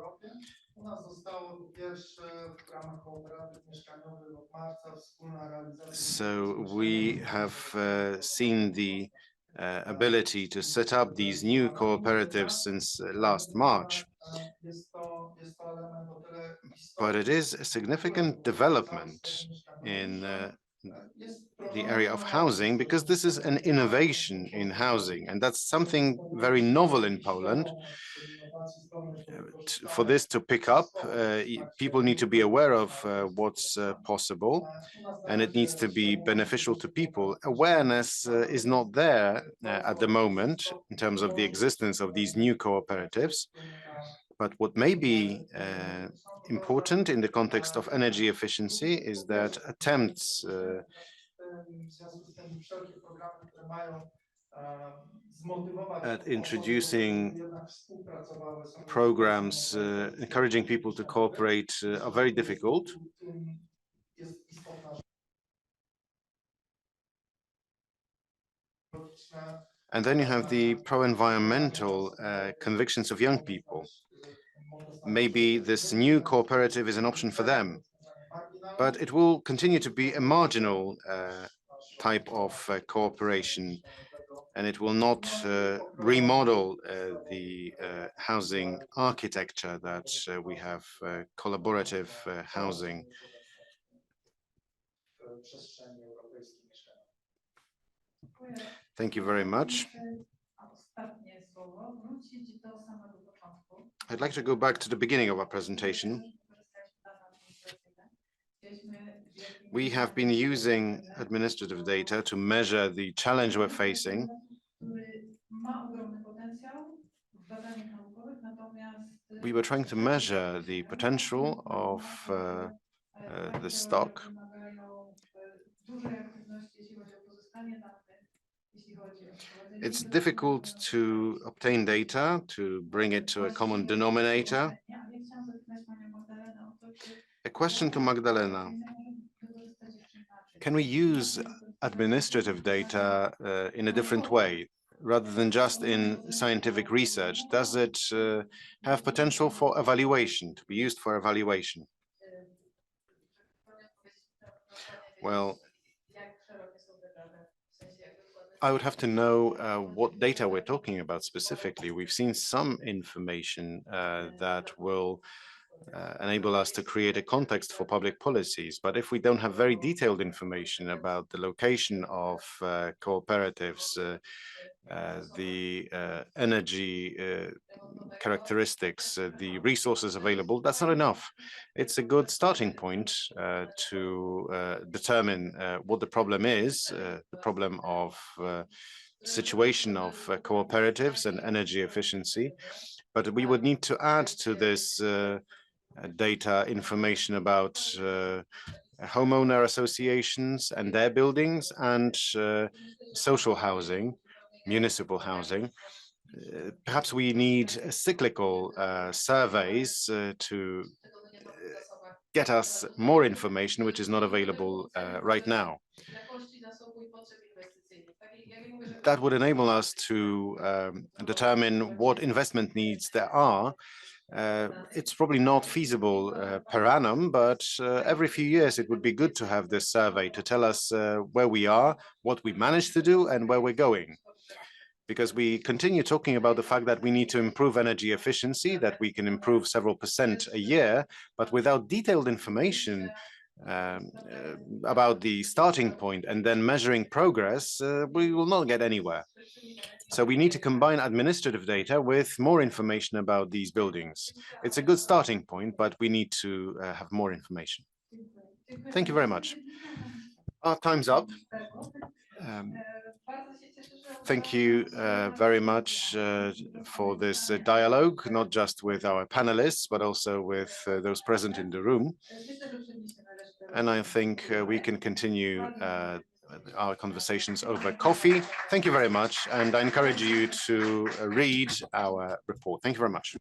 So we have seen the ability to set up these new cooperatives since last March. But it is a significant development in the area of housing, because this is an innovation in housing, and that's something very novel in Poland. For this to pick up, people need to be aware of what's possible, and it needs to be beneficial to people. Awareness is not there at the moment in terms of the existence of these new cooperatives. But what may be important in the context of energy efficiency is that attempts at introducing programs encouraging people to cooperate are very difficult. And then you have the pro-environmental convictions of young people. Maybe this new cooperative is an option for them, but it will continue to be a marginal type of cooperation, and it will not remodel the housing architecture that we have collaborative housing. Thank you very much. I'd like to go back to the beginning of our presentation. We have been using administrative data to measure the challenge we're facing. We were trying to measure the potential of the stock, It's difficult to obtain data, to bring it to a common denominator. A question to Magdalena. Can we use administrative data in a different way, rather than just in scientific research? Does it have potential for evaluation, to be used for evaluation? Well, I would have to know what data we're talking about specifically. We've seen some information that will enable us to create a context for public policies. But if we don't have very detailed information about the location of cooperatives, the energy characteristics, the resources available, that's not enough. It's a good starting point to determine what the problem is, the problem of situation of cooperatives and energy efficiency. But we would need to add to this data information about homeowner associations and their buildings and social housing, municipal housing. Perhaps we need cyclical surveys to get us more information, which is not available right now. That would enable us to determine what investment needs there are. It's probably not feasible per annum, but every few years it would be good to have this survey to tell us where we are, what we managed to do, and where we're going. Because we continue talking about the fact that we need to improve energy efficiency, that we can improve several percent a year, but without detailed information about the starting point and then measuring progress, we will not get anywhere. So we need to combine administrative data with more information about these buildings. It's a good starting point, but we need to have more information. Thank you very much. Our time's up. Thank you very much for this dialogue, not just with our panelists, but also with those present in the room. And I think we can continue our conversations over coffee. Thank you very much. And I encourage you to read our report. Thank you very much.